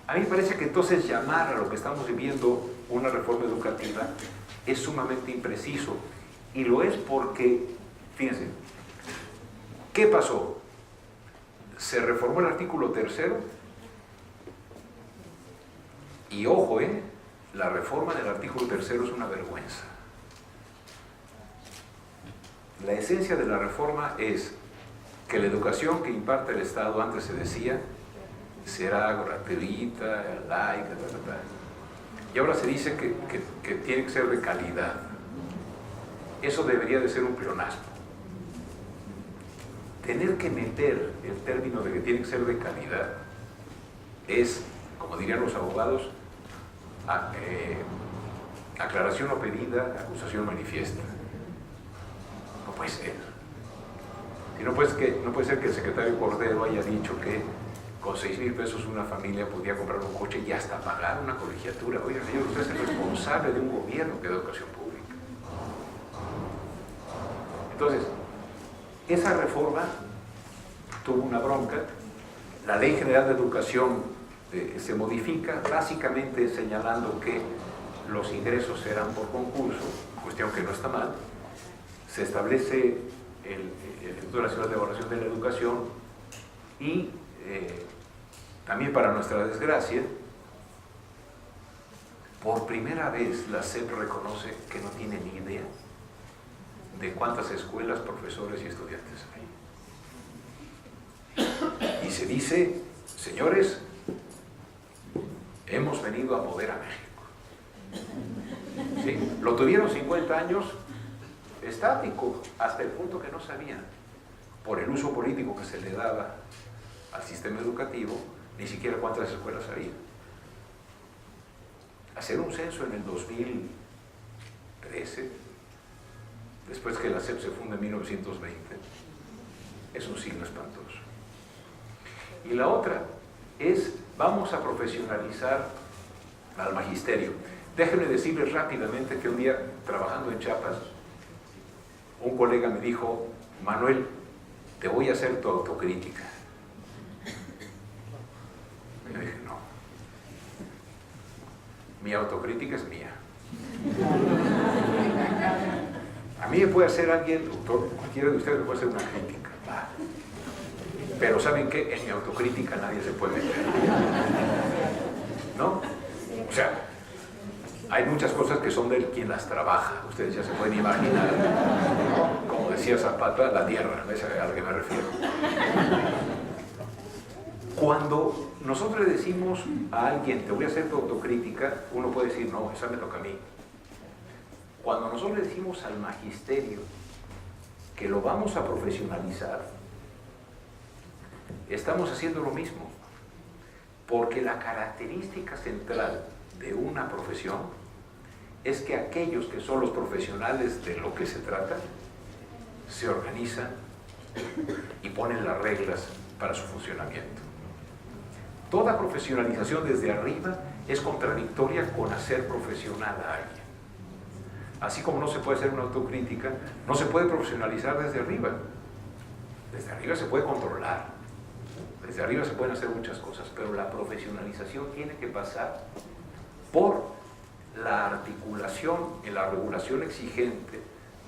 A mí me parece que entonces llamar a lo que estamos viviendo una reforma educativa es sumamente impreciso, y lo es porque, fíjense, ¿qué pasó? Se reformó el artículo 3º y ojo, la reforma del artículo 3º es una vergüenza. La esencia de la reforma es que la educación que imparte el Estado, antes se decía, será gratuita, laica, y ahora se dice que tiene que ser de calidad. Eso debería de ser un pleonasmo. tener que meter el término de que tiene que ser de calidad es, como dirían los abogados, aclaración no pedida, acusación manifiesta. No puede ser. Y no puede ser que el secretario Cordero haya dicho que con 6,000 pesos una familia podía comprar un coche y hasta pagar una colegiatura. Oiga, señor, usted es el responsable de un gobierno que da educación pública. Entonces, esa reforma tuvo una bronca. La Ley General de Educación se modifica, básicamente señalando que los ingresos serán por concurso, cuestión que no está mal. Se establece el Instituto Nacional de Evaluación de la Educación y también, para nuestra desgracia, por primera vez la SEP reconoce que no tiene ni idea de cuántas escuelas, profesores y estudiantes hay. Y se dice, señores, hemos venido a mover a México. ¿Sí? Lo tuvieron 50 años estático, hasta el punto que no sabían, por el uso político que se le daba al sistema educativo, ni siquiera cuántas escuelas había. Hacer un censo en el 2013, después que la SEP se funda en 1920, es un signo espantoso. Y la otra es, vamos a profesionalizar al magisterio. Déjenme decirles rápidamente que un día, trabajando en Chiapas, un colega me dijo, Manuel, te voy a hacer tu autocrítica. Y yo dije, no. Mi autocrítica es mía. A mí me puede hacer alguien, doctor, cualquiera de ustedes me puede hacer una crítica. Pero ¿saben qué? En mi autocrítica nadie se puede meter. ¿No? O sea, hay muchas cosas que son de quien las trabaja. Ustedes ya se pueden imaginar. Como decía Zapata, la tierra, ¿ves a lo que me refiero? Cuando nosotros le decimos a alguien, te voy a hacer tu autocrítica, uno puede decir, no, esa me toca a mí. Cuando nosotros le decimos al magisterio que lo vamos a profesionalizar, estamos haciendo lo mismo. Porque la característica central de una profesión es que aquellos que son los profesionales de lo que se trata se organizan y ponen las reglas para su funcionamiento. Toda profesionalización desde arriba es contradictoria con hacer profesional a alguien. Así como no se puede hacer una autocrítica, no se puede profesionalizar desde arriba. Desde arriba se puede controlar, desde arriba se pueden hacer muchas cosas, pero la profesionalización tiene que pasar por la articulación en la regulación exigente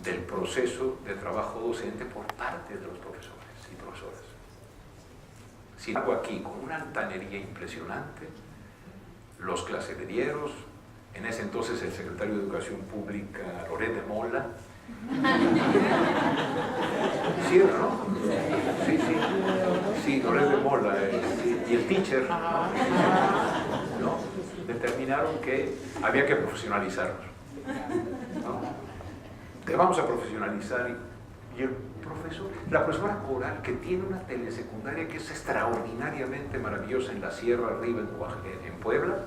del proceso de trabajo docente por parte de los profesores y profesoras. Si hago aquí con una altanería impresionante, los claselleros, en ese entonces el secretario de Educación Pública, Loret de Mola, ¿sí, no? Sí, Loret de Mola, y el teacher, ¿no? Determinaron que había que profesionalizarnos, ¿no? Te vamos a profesionalizar y el profesor, la profesora Coral, que tiene una telesecundaria que es extraordinariamente maravillosa en la Sierra Arriba, en Puebla,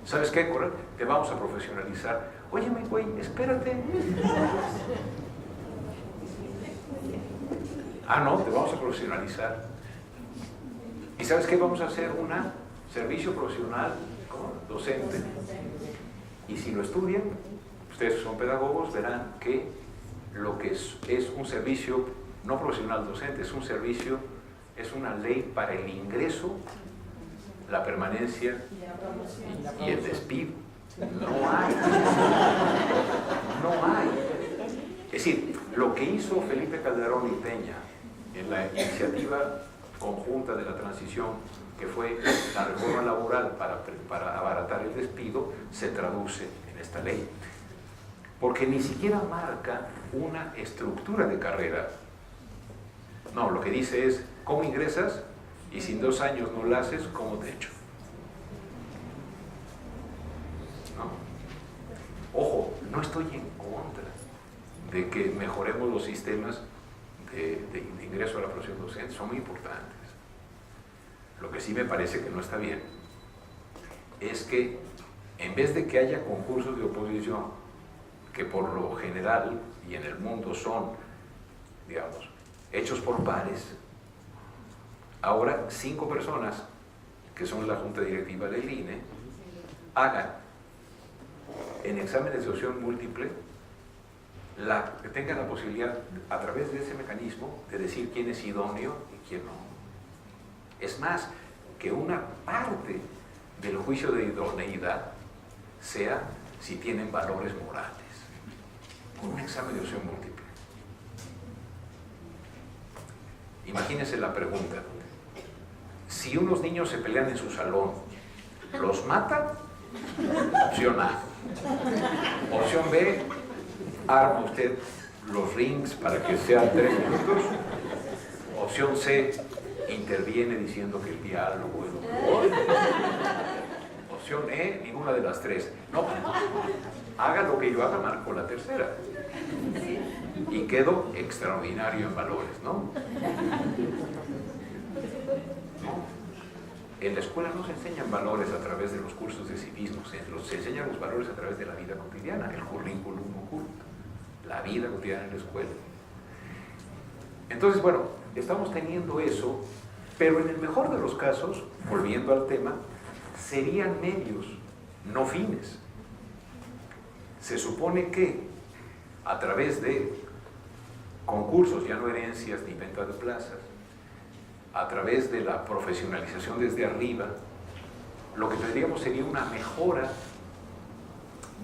¿sabes qué, Coral? Te vamos a profesionalizar. Óyeme, güey, espérate. Ah, no, te vamos a profesionalizar. ¿Y sabes qué? Vamos a hacer un servicio profesional docente. Y si lo estudian, ustedes son pedagogos, verán que lo que es un servicio no profesional docente, es un servicio, es una ley para el ingreso, la permanencia y el despido. No hay. No hay. Es decir, lo que hizo Felipe Calderón y Peña en la iniciativa conjunta de la transición, que fue la reforma laboral para abaratar el despido, se traduce en esta ley. Porque ni siquiera marca una estructura de carrera. No, lo que dice es, ¿cómo ingresas? Y si en 2 años no lo haces, ¿cómo te echo? ¿No? Ojo, no estoy en contra de que mejoremos los sistemas de ingreso a la profesión docente son muy importantes. Lo que sí me parece que no está bien es que en vez de que haya concursos de oposición, que por lo general y en el mundo son, digamos, hechos por pares, ahora 5 personas, que son la junta directiva del INE, hagan en exámenes de opción múltiple, que tengan la posibilidad, a través de ese mecanismo, de decir quién es idóneo y quién no. Es más, que una parte del juicio de idoneidad sea si tienen valores morales, con un examen de opción múltiple. Imagínense la pregunta: si unos niños se pelean en su salón, ¿los mata? Opción A. Opción B, arma usted los rings para que sean 3 minutos. Opción C, interviene diciendo que el diálogo es lo mejor. Opción E, ninguna de las 3. No, haga lo que yo haga, marco la tercera. Y quedo extraordinario en valores, ¿no? En la escuela no se enseñan valores a través de los cursos de civismo, se enseñan los valores a través de la vida cotidiana, el currículum oculto, la vida cotidiana en la escuela. Entonces, bueno, estamos teniendo eso, pero en el mejor de los casos, volviendo al tema, serían medios, no fines. Se supone que a través de concursos, ya no herencias ni venta de plazas, a través de la profesionalización desde arriba, lo que tendríamos sería una mejora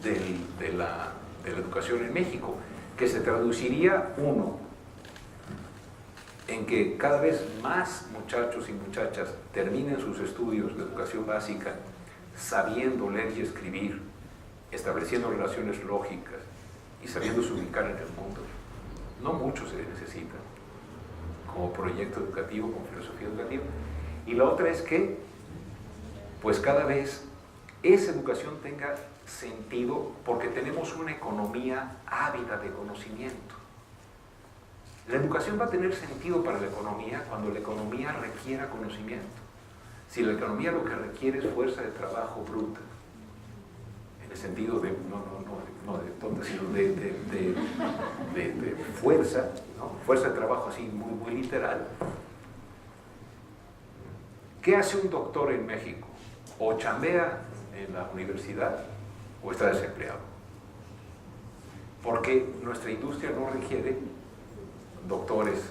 de la educación en México, que se traduciría, uno, en que cada vez más muchachos y muchachas terminen sus estudios de educación básica sabiendo leer y escribir, estableciendo relaciones lógicas y sabiéndose ubicar en el mundo. No mucho se necesita como proyecto educativo, como filosofía educativa. Y la otra es que, pues cada vez esa educación tenga sentido, porque tenemos una economía ávida de conocimiento. La educación va a tener sentido para la economía cuando la economía requiera conocimiento. Si la economía lo que requiere es fuerza de trabajo bruta, en el sentido de, no de tonta, sino de fuerza, ¿no? Fuerza de trabajo así muy literal. ¿Qué hace un doctor en México? O chambea en la universidad o está desempleado. Porque nuestra industria no requiere doctores,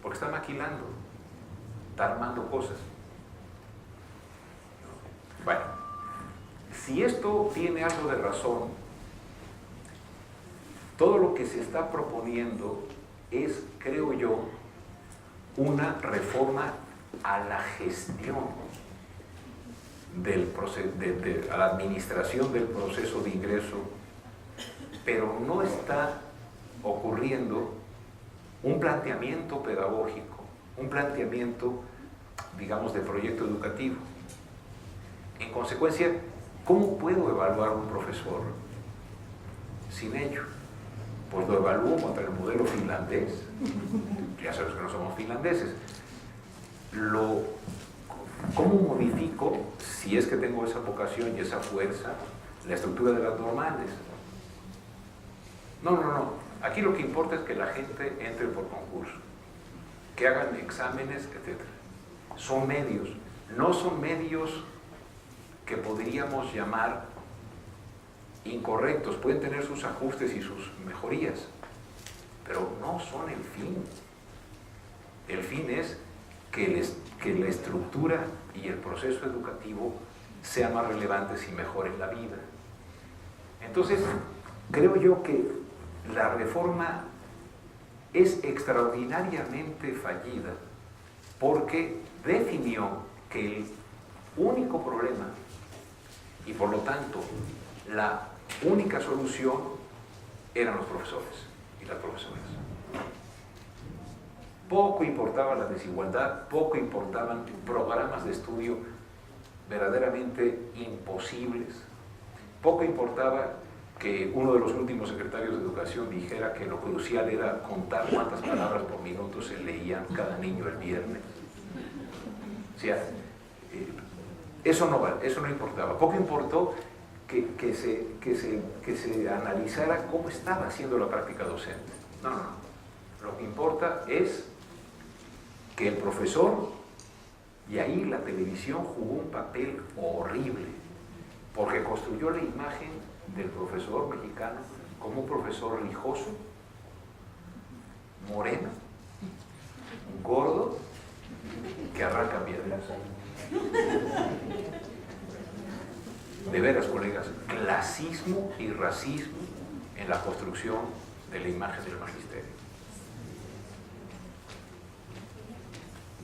porque está maquilando, está armando cosas. Bueno, si esto tiene algo de razón, todo lo que se está proponiendo es, creo yo, una reforma a la gestión a la administración del proceso de ingreso, pero no está ocurriendo un planteamiento pedagógico, un planteamiento, digamos, de proyecto educativo. En consecuencia, ¿cómo puedo evaluar a un profesor sin ello? Pues lo evalúo contra el modelo finlandés. Ya sabes que no somos finlandeses. ¿Cómo modifico, si es que tengo esa vocación y esa fuerza, la estructura de las normales? No. Aquí lo que importa es que la gente entre por concurso, que hagan exámenes, etc. Son medios, no son medios que podríamos llamar incorrectos, pueden tener sus ajustes y sus mejorías, pero no son el fin. El fin es que la estructura y el proceso educativo sean más relevantes y mejoren la vida. Entonces, creo yo que la reforma es extraordinariamente fallida porque definió que el único problema y por lo tanto la única solución eran los profesores y las profesoras. Poco importaba la desigualdad, poco importaban programas de estudio verdaderamente imposibles, poco importaba que uno de los últimos secretarios de Educación dijera que lo crucial era contar cuántas palabras por minuto se leían cada niño el viernes. O sea, eso no importaba. Poco importó que se analizara cómo estaba haciendo la práctica docente. No. Lo que importa es que el profesor, y ahí la televisión jugó un papel horrible, porque construyó la imagen del profesor mexicano como un profesor rijoso, moreno, gordo, que arranca piedras. De veras, colegas, clasismo y racismo en la construcción de la imagen del magisterio.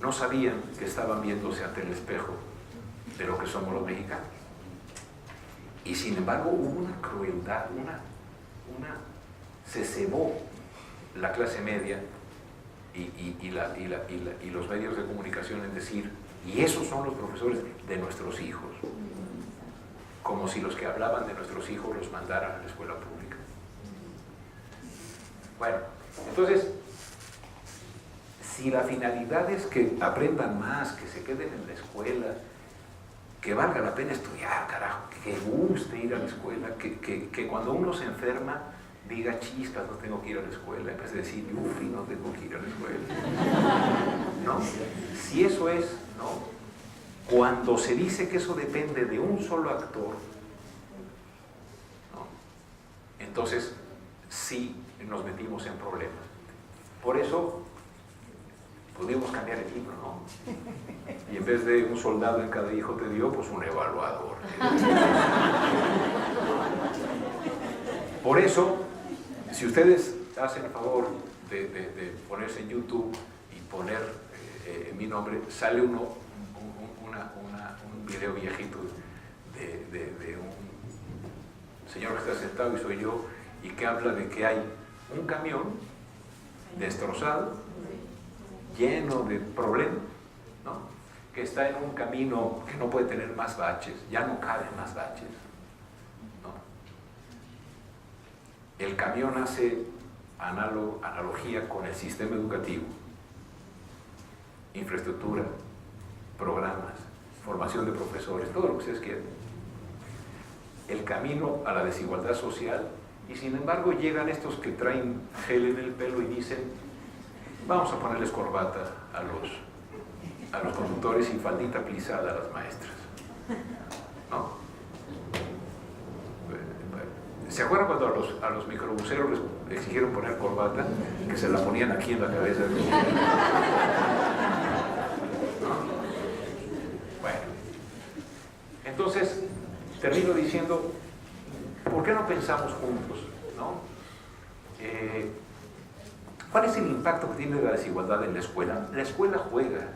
No sabían que estaban viéndose ante el espejo de lo que somos los mexicanos. Y sin embargo hubo una crueldad, se cebó la clase media y los medios de comunicación en decir, y esos son los profesores de nuestros hijos, como si los que hablaban de nuestros hijos los mandaran a la escuela pública. Bueno, entonces, si la finalidad es que aprendan más, que se queden en la escuela, que valga la pena estudiar, carajo, que guste ir a la escuela, que cuando uno se enferma diga, chispas, no tengo que ir a la escuela, en vez de decir, ufi, no tengo que ir a la escuela. ¿No? Si eso es, ¿no? Cuando se dice que eso depende de un solo actor, ¿no? Entonces sí nos metimos en problemas. Por eso pudimos cambiar el libro, ¿no? Y en vez de un soldado en cada hijo te dio, pues un evaluador. Por eso, si ustedes hacen el favor de ponerse en YouTube y poner mi nombre, sale un video viejito de un señor que está sentado y soy yo, y que habla de que hay un camión destrozado, lleno de problemas, ¿no? Que está en un camino que no puede tener más baches, ya no caben más baches, ¿no? El camión hace analogía con el sistema educativo, infraestructura, programas, formación de profesores, todo lo que ustedes quieran. El camino a la desigualdad social, y sin embargo llegan estos que traen gel en el pelo y dicen, vamos a ponerles corbata a los conductores y faldita plisada a las maestras, ¿no? ¿Se acuerdan cuando a los microbuseros les exigieron poner corbata? Que se la ponían aquí en la cabeza. ¿No? Bueno, entonces termino diciendo, ¿por qué no pensamos juntos? ¿No? ¿Cuál es el impacto que tiene la desigualdad en la escuela? La escuela juega,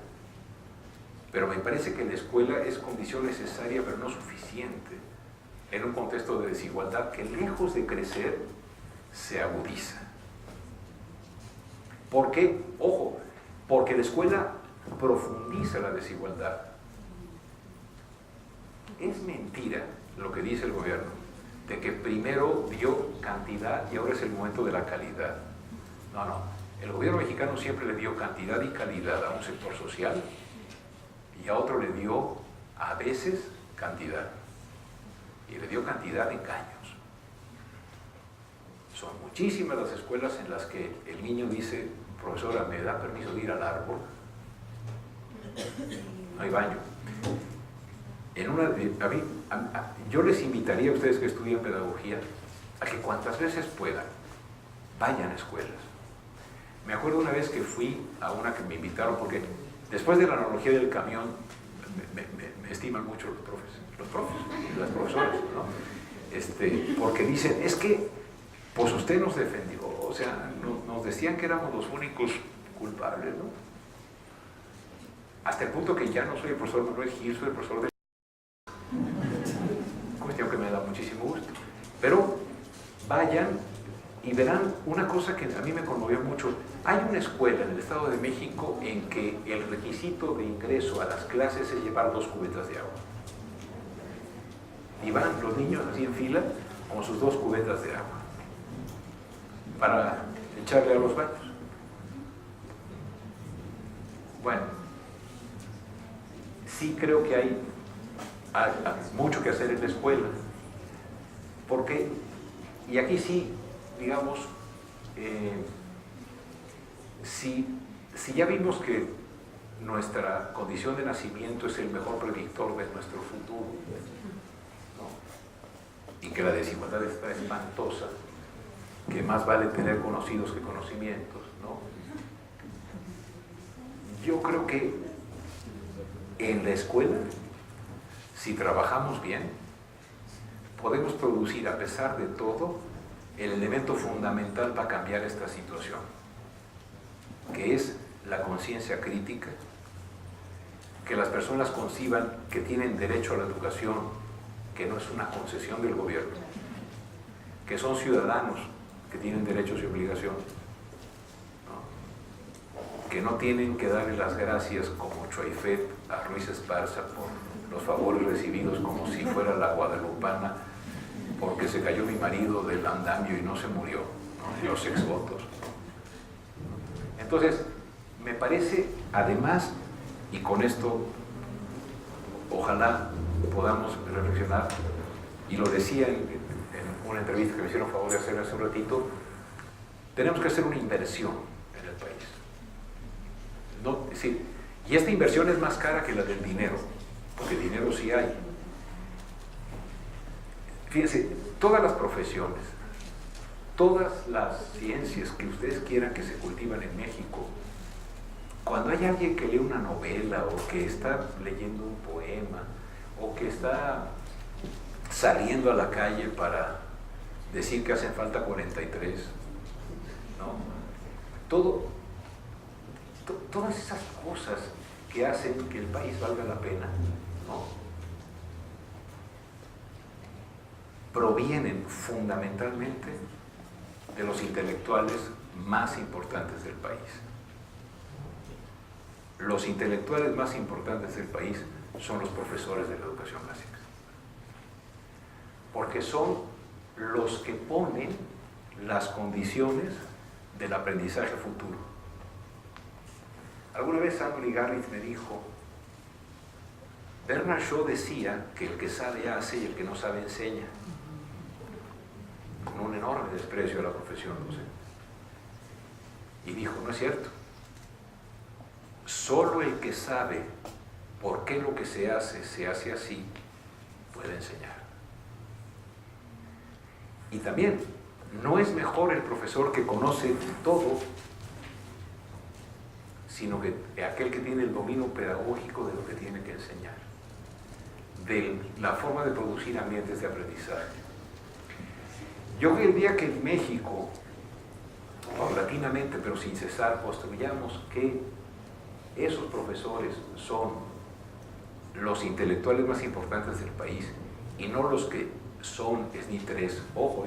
pero me parece que la escuela es condición necesaria, pero no suficiente, en un contexto de desigualdad que, lejos de crecer, se agudiza. ¿Por qué? Ojo, porque la escuela profundiza la desigualdad. Es mentira lo que dice el gobierno, de que primero dio cantidad y ahora es el momento de la calidad. No. El gobierno mexicano siempre le dio cantidad y calidad a un sector social y a otro le dio, a veces, cantidad. Y le dio cantidad en caños. Son muchísimas las escuelas en las que el niño dice, profesora, ¿me da permiso de ir al árbol? No hay baño. Yo les invitaría a ustedes que estudian pedagogía a que cuantas veces puedan, vayan a escuelas. Me acuerdo una vez que fui a una que me invitaron, porque después de la analogía del camión, me estiman mucho los profes y las profesoras, ¿no? Porque dicen, es que, pues usted nos defendió, o sea, nos decían que éramos los únicos culpables, ¿no? Hasta el punto que ya no soy el profesor Manuel Gil, soy el profesor de... Cuestión que me da muchísimo gusto. Pero vayan y verán una cosa que a mí me conmovió mucho. Hay una escuela en el Estado de México en que el requisito de ingreso a las clases es llevar 2 cubetas de agua. Y van los niños así en fila con sus 2 cubetas de agua para echarle a los baños. Bueno, sí creo que hay mucho que hacer en la escuela, porque, y aquí sí, digamos, si ya vimos que nuestra condición de nacimiento es el mejor predictor de nuestro futuro, ¿no? Y que la desigualdad está espantosa, que más vale tener conocidos que conocimientos, ¿no? Yo creo que en la escuela, si trabajamos bien, podemos producir, a pesar de todo, el elemento fundamental para cambiar esta situación, que es la conciencia crítica, que las personas conciban que tienen derecho a la educación, que no es una concesión del gobierno, que son ciudadanos que tienen derechos y obligaciones, ¿no? Que no tienen que darle las gracias como Choifet a Ruiz Esparza por los favores recibidos como si fuera la guadalupana porque se cayó mi marido del andamio y no se murió, ¿no? Los exvotos. Entonces, me parece, además, y con esto ojalá podamos reflexionar, y lo decía en una entrevista que me hicieron favor de hacer hace un ratito, tenemos que hacer una inversión en el país. No, es decir, y esta inversión es más cara que la del dinero, porque dinero sí hay. Fíjense, todas las profesiones, todas las ciencias que ustedes quieran que se cultivan en México, cuando hay alguien que lee una novela o que está leyendo un poema o que está saliendo a la calle para decir que hacen falta 43, ¿no? Todas esas cosas que hacen que el país valga la pena, ¿no? Provienen fundamentalmente de los intelectuales más importantes del país. Los intelectuales más importantes del país son los profesores de la educación básica, porque son los que ponen las condiciones del aprendizaje futuro. Alguna vez Anthony Garrett me dijo, Bernard Shaw decía que el que sabe hace y el que no sabe enseña, con un enorme desprecio a la profesión docente. Y dijo, no es cierto. Solo el que sabe por qué lo que se hace así, puede enseñar. Y también, no es mejor el profesor que conoce todo, sino que aquel que tiene el dominio pedagógico de lo que tiene que enseñar, de la forma de producir ambientes de aprendizaje. Yo creo que el día que en México, paulatinamente pero sin cesar, construyamos que esos profesores son los intelectuales más importantes del país y no los que son SNI 3. Ojo,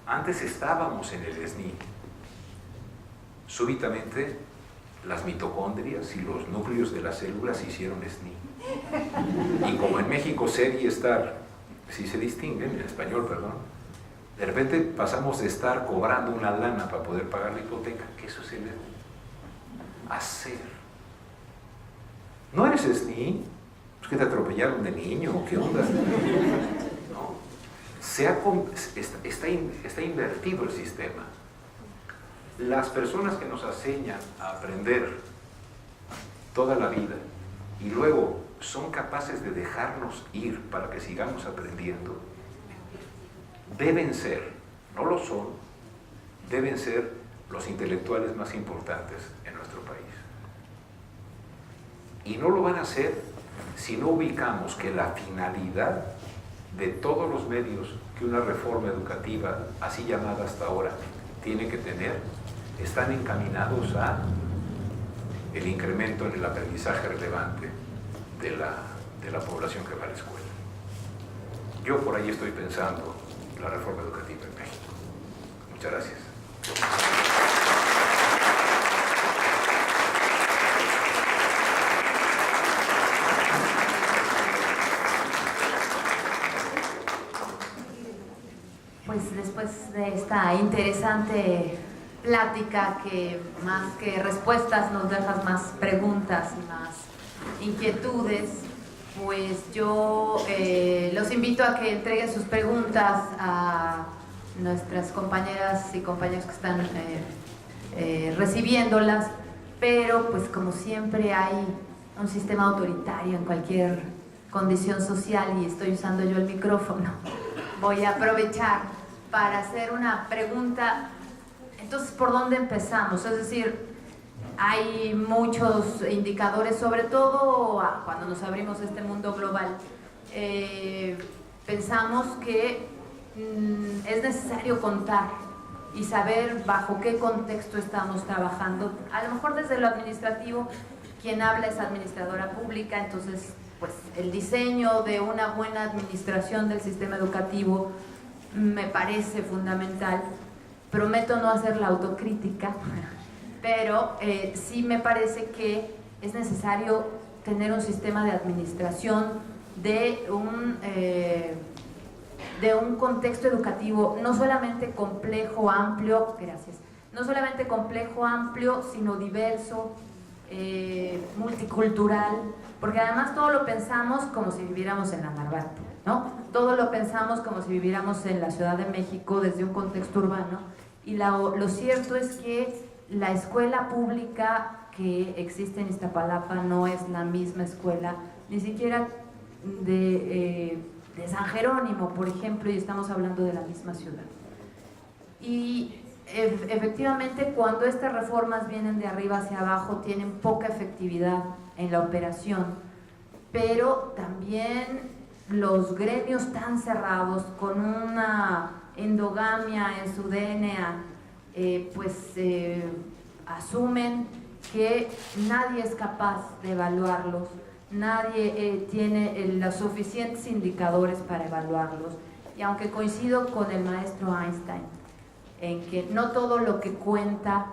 antes estábamos en el SNI. Súbitamente las mitocondrias y los núcleos de las células se hicieron SNI. Y como en México ser y estar, si se distinguen, en español, perdón, de repente pasamos de estar cobrando una lana para poder pagar la hipoteca, que eso es el hacer. ¿No eres SNI? ¿Es que te atropellaron de niño? ¿Qué onda? No. Está invertido el sistema. Las personas que nos enseñan a aprender toda la vida y luego son capaces de dejarnos ir para que sigamos aprendiendo, deben ser, no lo son, deben ser los intelectuales más importantes en nuestro país. Y no lo van a hacer si no ubicamos que la finalidad de todos los medios que una reforma educativa, así llamada hasta ahora, tiene que tener, están encaminados a el incremento en el aprendizaje relevante de la población que va a la escuela. Yo por ahí estoy pensando la reforma educativa en México. Muchas gracias. Pues después de esta interesante plática que más que respuestas nos deja más preguntas y más inquietudes, pues yo los invito a que entreguen sus preguntas a nuestras compañeras y compañeros que están recibiéndolas, pero pues como siempre hay un sistema autoritario en cualquier condición social y estoy usando yo el micrófono. Voy a aprovechar para hacer una pregunta. Entonces, ¿por dónde empezamos? Es decir, hay muchos indicadores, sobre todo cuando nos abrimos a este mundo global. Pensamos que es necesario contar y saber bajo qué contexto estamos trabajando. A lo mejor desde lo administrativo, quien habla es administradora pública, entonces pues el diseño de una buena administración del sistema educativo me parece fundamental. Prometo no hacer la autocrítica, pero sí me parece que es necesario tener un sistema de administración de un contexto educativo no solamente complejo, amplio, gracias, no solamente complejo, amplio, sino diverso, multicultural, porque además todo lo pensamos como si viviéramos en la Narvarte, ¿no? Todo lo pensamos como si viviéramos en la Ciudad de México desde un contexto urbano, y lo cierto es que la escuela pública que existe en Iztapalapa no es la misma escuela, ni siquiera de San Jerónimo, por ejemplo, y estamos hablando de la misma ciudad. Y efectivamente, cuando estas reformas vienen de arriba hacia abajo, tienen poca efectividad en la operación, pero también los gremios tan cerrados, con una endogamia en su DNA, asumen que nadie es capaz de evaluarlos, nadie tiene los suficientes indicadores para evaluarlos. Y aunque coincido con el maestro Einstein en que no todo lo que cuenta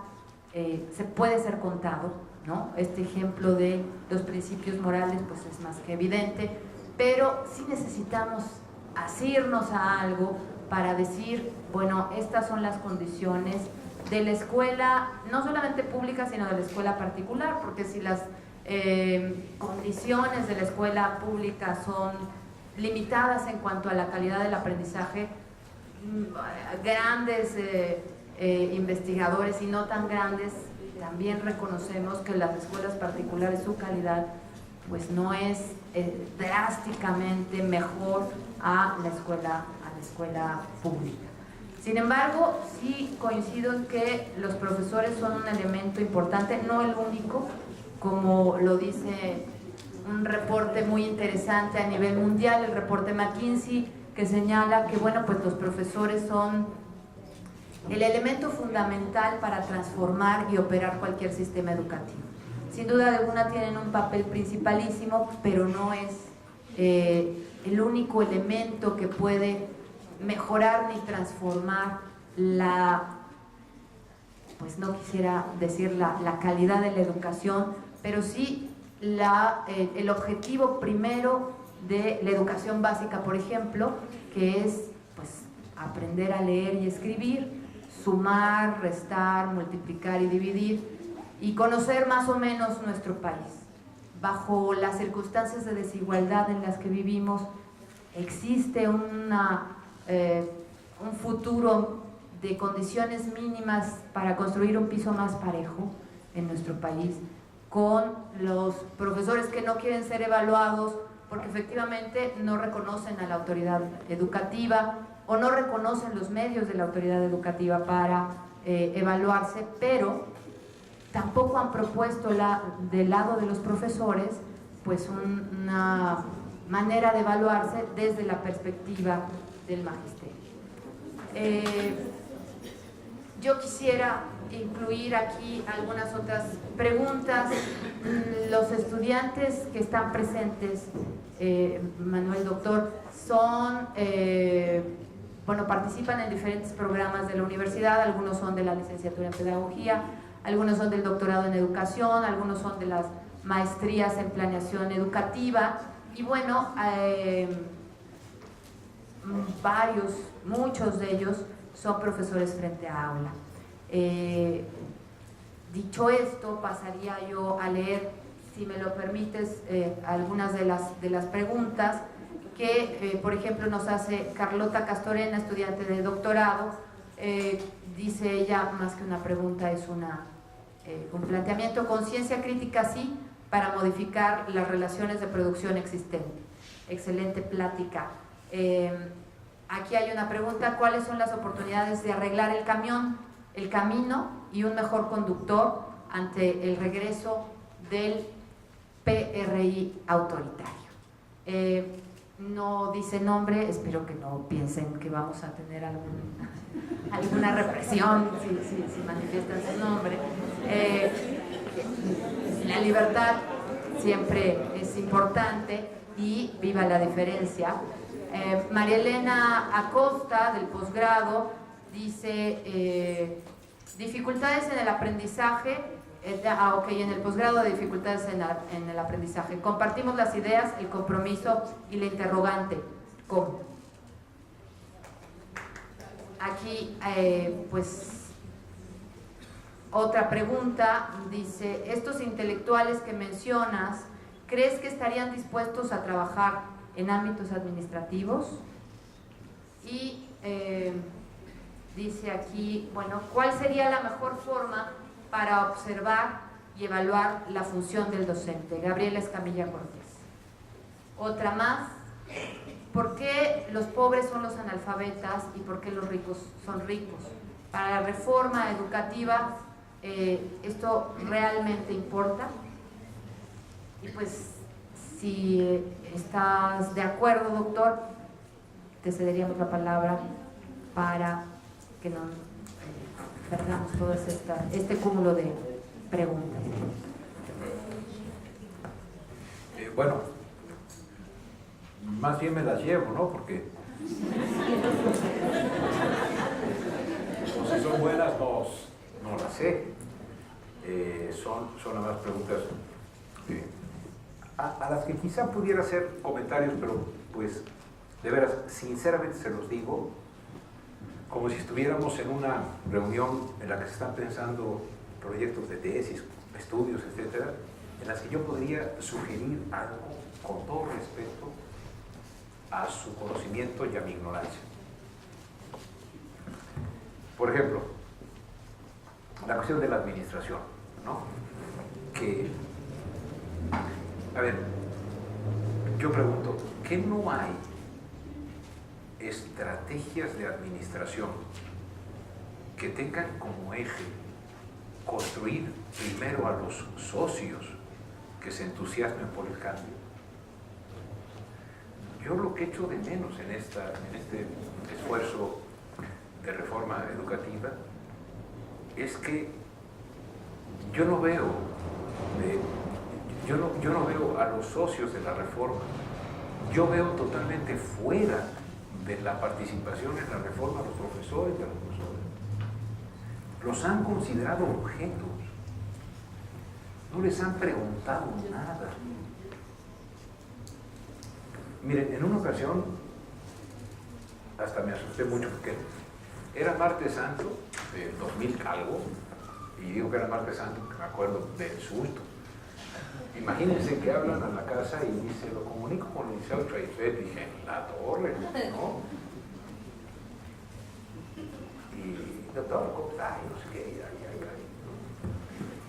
se puede ser contado, ¿no? Este ejemplo de los principios morales pues es más que evidente, pero sí necesitamos asirnos a algo para decir, bueno, estas son las condiciones de la escuela, no solamente pública, sino de la escuela particular, porque si las condiciones de la escuela pública son limitadas en cuanto a la calidad del aprendizaje, grandes investigadores y no tan grandes también reconocemos que las escuelas particulares, su calidad pues no es drásticamente mejor a la escuela pública. Sin embargo, sí coincido en que los profesores son un elemento importante, no el único, como lo dice un reporte muy interesante a nivel mundial, el reporte McKinsey, que señala que bueno, pues los profesores son el elemento fundamental para transformar y operar cualquier sistema educativo. Sin duda alguna tienen un papel principalísimo, pero no es el único elemento que puede mejorar ni transformar pues no quisiera decir la calidad de la educación, pero sí el objetivo primero de la educación básica, por ejemplo, que es pues aprender a leer y escribir, sumar, restar, multiplicar y dividir, y conocer más o menos nuestro país. Bajo las circunstancias de desigualdad en las que vivimos, existe un futuro de condiciones mínimas para construir un piso más parejo en nuestro país, con los profesores que no quieren ser evaluados porque efectivamente no reconocen a la autoridad educativa o no reconocen los medios de la autoridad educativa para evaluarse, pero tampoco han propuesto del lado de los profesores pues una manera de evaluarse desde la perspectiva del magisterio. Yo quisiera incluir aquí algunas otras preguntas. Los estudiantes que están presentes, Manuel, doctor, participan en diferentes programas de la universidad, algunos son de la licenciatura en pedagogía, algunos son del doctorado en educación, algunos son de las maestrías en planeación educativa, y bueno, muchos de ellos son profesores frente a aula. Dicho esto, pasaría yo a leer, si me lo permites, algunas de las preguntas que, por ejemplo, nos hace Carlota Castorena, estudiante de doctorado. Dice ella, más que una pregunta, es un planteamiento: conciencia crítica sí, para modificar las relaciones de producción existentes. Excelente plática. Aquí hay una pregunta: ¿cuáles son las oportunidades de arreglar el camino y un mejor conductor ante el regreso del PRI autoritario? No dice nombre, espero que no piensen que vamos a tener alguna represión si manifiestan su nombre. La libertad siempre es importante y viva la diferencia. María Elena Acosta, del posgrado, dice dificultades en el aprendizaje. En el posgrado de dificultades en el aprendizaje. Compartimos las ideas, el compromiso y la interrogante. ¿Cómo? Aquí, pues, otra pregunta, dice: estos intelectuales que mencionas, ¿crees que estarían dispuestos a trabajar en ámbitos administrativos? Y dice aquí, bueno, ¿cuál sería la mejor forma para observar y evaluar la función del docente? Gabriela Escamilla Cortés. Otra más: ¿por qué los pobres son los analfabetas y por qué los ricos son ricos? Para la reforma educativa, ¿esto realmente importa? Y pues, si estás de acuerdo, doctor, te cederíamos la palabra para que nos perdamos todo este cúmulo de preguntas. Bueno, más bien me las llevo, ¿no? Porque si son buenas, no las sé. Son nada más preguntas a las que quizá pudiera hacer comentarios, pero pues, de veras, sinceramente se los digo, como si estuviéramos en una reunión en la que se están pensando proyectos de tesis, estudios, etcétera, en las que yo podría sugerir algo con todo respeto a su conocimiento y a mi ignorancia. Por ejemplo, la cuestión de la administración, ¿no? Que, a ver, yo pregunto, ¿qué no hay estrategias de administración que tengan como eje construir primero a los socios que se entusiasmen por el cambio? Yo lo que echo de menos en este esfuerzo de reforma educativa es que yo no veo a los socios de la reforma. Yo veo totalmente fuera de la participación en la reforma los profesores y las profesoras. Los han considerado objetos. No les han preguntado nada. Miren, en una ocasión hasta me asusté mucho porque era martes santo del 2000 algo, y digo que era martes santo porque me acuerdo del susto. Imagínense que hablan a la casa y dice: lo comunico con el Liceo Traizet. Dije: en la torre, ¿no? Y doctor, ¿cómo está? Y no sé qué,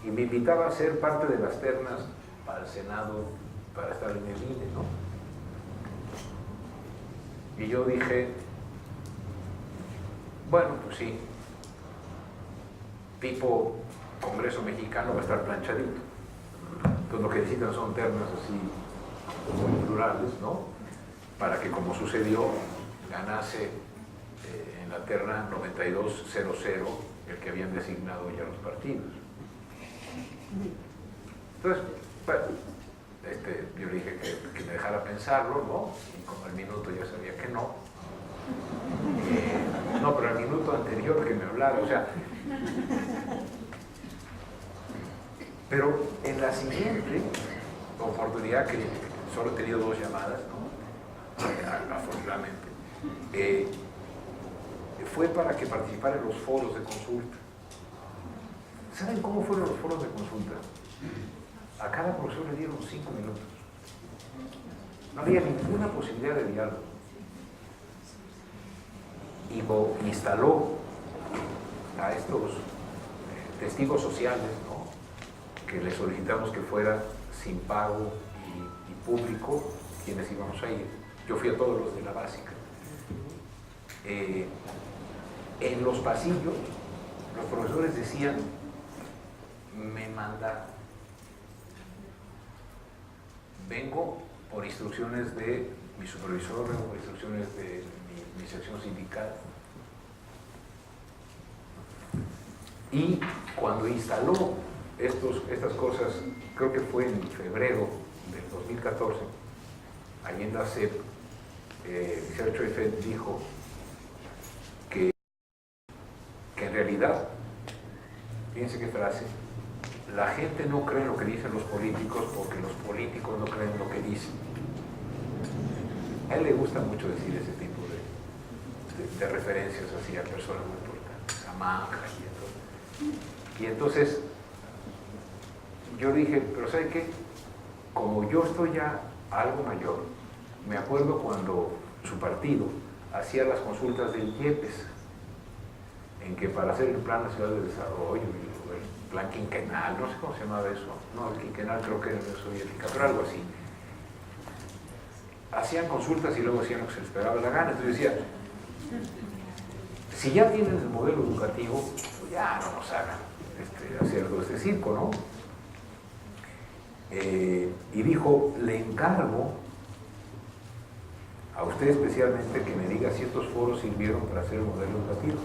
y me invitaba a ser parte de las ternas para el Senado, para estar en el INE, ¿no? Y yo dije: bueno, pues sí, tipo Congreso Mexicano va a estar planchadito. Entonces lo que necesitan son ternas así muy plurales, ¿no? Para que, como sucedió, ganase en la terna 9200 el que habían designado ya los partidos. Entonces, bueno, yo le dije que me dejara pensarlo, ¿no? Y como al minuto ya sabía que no. No, pero al minuto anterior que me hablara, o sea. Pero en la siguiente oportunidad, que solo he tenido 2 llamadas, ¿no? Afortunadamente, fue para que participara en los foros de consulta. ¿Saben cómo fueron los foros de consulta? A cada profesor le dieron 5 minutos. No había ninguna posibilidad de diálogo. Y instaló a estos testigos sociales, ¿no?, que les solicitamos que fuera sin pago y público, quienes íbamos a ir. Yo fui a todos los de la básica. En los pasillos, los profesores decían: me mandaron. Vengo por instrucciones de mi supervisor, vengo por instrucciones de mi sección sindical. Y cuando instaló estas cosas, creo que fue en febrero del 2014, allí en la SEP, Michel Treffet dijo que en realidad, fíjense qué frase, la gente no cree lo que dicen los políticos porque los políticos no creen lo que dicen. A él le gusta mucho decir ese tipo de referencias así a personas muy importantes, a Manja y todo. Y entonces yo dije, pero ¿sabe qué? Como yo estoy ya algo mayor, me acuerdo cuando su partido hacía las consultas del IEPES, en que para hacer el Plan Nacional de Desarrollo y el Plan Quinquenal, no sé cómo se llamaba eso, no, el Quinquenal creo que era de Soviética, pero algo así, hacían consultas y luego hacían lo que se les pegaba la gana. Entonces decía, si ya tienen el modelo educativo, pues ya no nos hagan hacer todo este circo, ¿no? Y dijo, le encargo a usted especialmente que me diga si estos foros sirvieron para hacer el modelo educativo.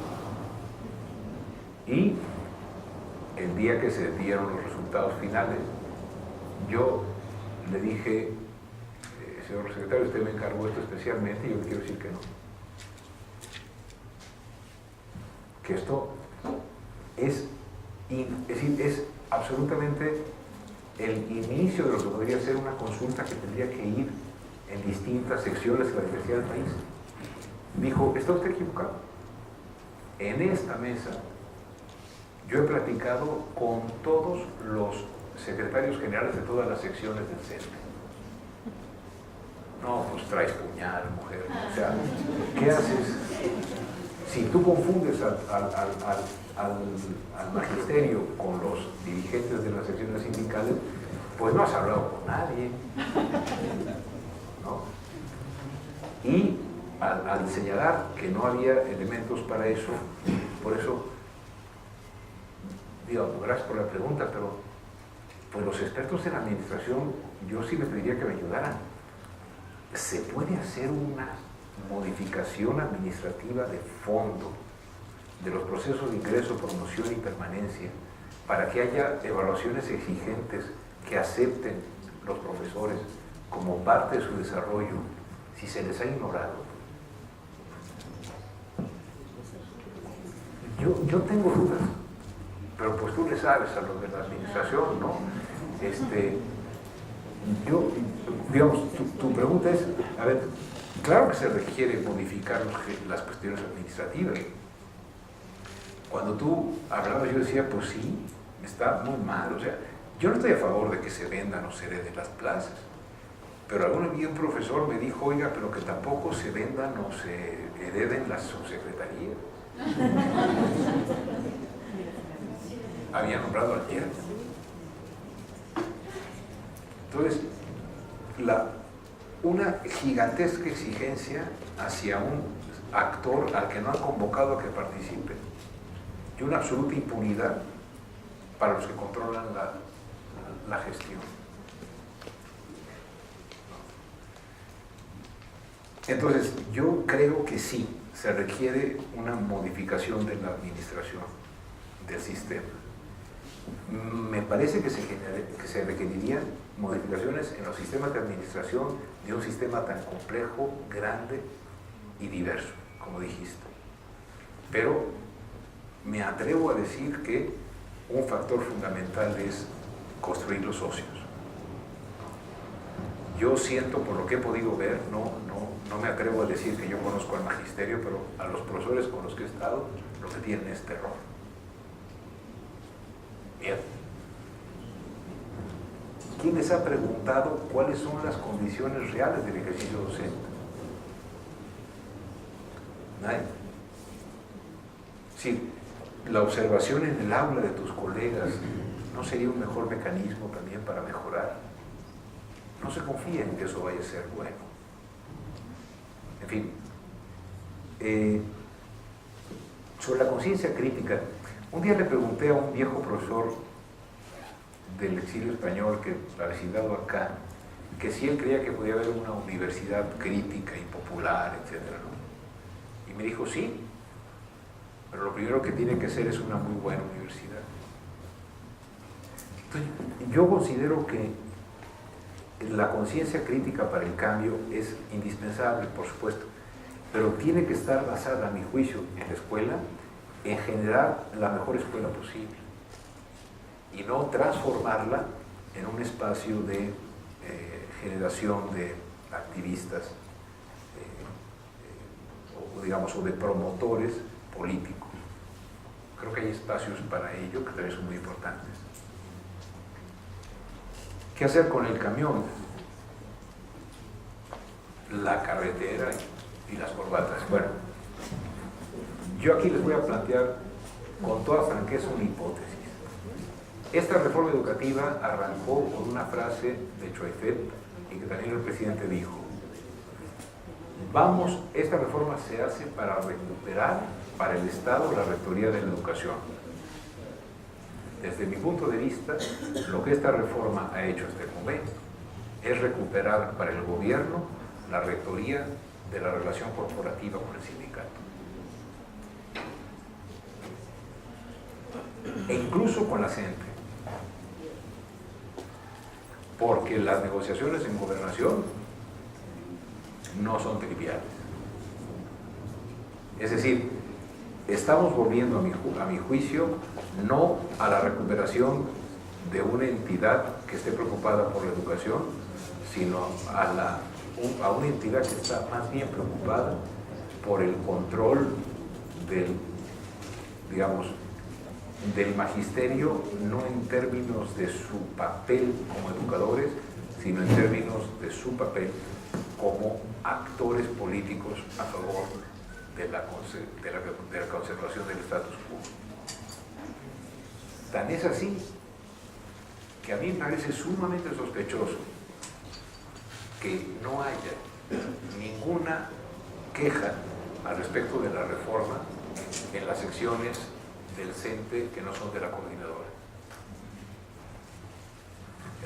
Y el día que se dieron los resultados finales, yo le dije, señor secretario, usted me encargó esto especialmente y yo le quiero decir que no. Que esto es decir, es absolutamente el inicio de lo que podría ser una consulta que tendría que ir en distintas secciones de la diversidad del país. Dijo, ¿está usted equivocado? En esta mesa yo he platicado con todos los secretarios generales de todas las secciones del CESP. No, pues traes puñal, mujer. O sea, ¿qué haces? Si tú confundes al magisterio con los dirigentes de las secciones sindicales, pues no has hablado con nadie, ¿no? Y al señalar que no había elementos para eso, por eso, digo, gracias por la pregunta, pero pues los expertos en administración, yo sí les pediría que me ayudaran. ¿Se puede hacer una modificación administrativa de fondo de los procesos de ingreso, promoción y permanencia para que haya evaluaciones exigentes que acepten los profesores como parte de su desarrollo si se les ha ignorado? Yo tengo dudas, pero pues tú le sabes a los de la administración, ¿no? Digamos, tu pregunta es, a ver, claro que se requiere modificar las cuestiones administrativas. Cuando tú hablabas, yo decía, pues sí, está muy mal. O sea, yo no estoy a favor de que se vendan o se hereden las plazas. Pero algún día un profesor me dijo, oiga, pero que tampoco se vendan o se hereden las subsecretarías. Había nombrado ayer. Entonces, una gigantesca exigencia hacia un actor al que no han convocado a que participe y una absoluta impunidad para los que controlan la gestión. Entonces, yo creo que sí, se requiere una modificación de la administración del sistema. Me parece que se requerirían modificaciones en los sistemas de administración de un sistema tan complejo, grande y diverso, como dijiste. Pero me atrevo a decir que un factor fundamental es construir los socios. Yo siento, por lo que he podido ver, no no me atrevo a decir que yo conozco al magisterio, pero a los profesores con los que he estado, lo que tienen es terror. Bien. ¿Quién les ha preguntado cuáles son las condiciones reales del ejercicio docente? Nadie. Sí, la observación en el aula de tus colegas no sería un mejor mecanismo también para mejorar. No se confía en que eso vaya a ser bueno. En fin, sobre la conciencia crítica, un día le pregunté a un viejo profesor del exilio español que vecindado acá, que si él creía que podía haber una universidad crítica y popular, etc., ¿no? Y me dijo, sí, pero lo primero que tiene que ser es una muy buena universidad. Entonces, yo considero que la conciencia crítica para el cambio es indispensable, por supuesto, pero tiene que estar basada, a mi juicio, en la escuela, en generar la mejor escuela posible y no transformarla en un espacio de generación de activistas o de promotores políticos. Creo que hay espacios para ello que también son muy importantes. ¿Qué hacer con el camión? La carretera y las corbatas. Bueno, yo aquí les voy a plantear con toda franqueza una hipótesis. Esta reforma educativa arrancó con una frase de Choiset y que también el presidente dijo: esta reforma se hace para recuperar para el Estado la rectoría de la educación. Desde mi punto de vista, lo que esta reforma ha hecho hasta el momento es recuperar para el gobierno la rectoría de la relación corporativa con el sindicato. E incluso con la gente. Porque las negociaciones en gobernación no son triviales. Es decir, estamos volviendo a mi juicio no a la recuperación de una entidad que esté preocupada por la educación, sino a una entidad que está más bien preocupada por el control del magisterio, no en términos de su papel como educadores, sino en términos de su papel como actores políticos a favor de la conservación del status quo. Tan es así que a mí me parece sumamente sospechoso que no haya ninguna queja al respecto de la reforma en las secciones del CENTE que no son de la coordinadora.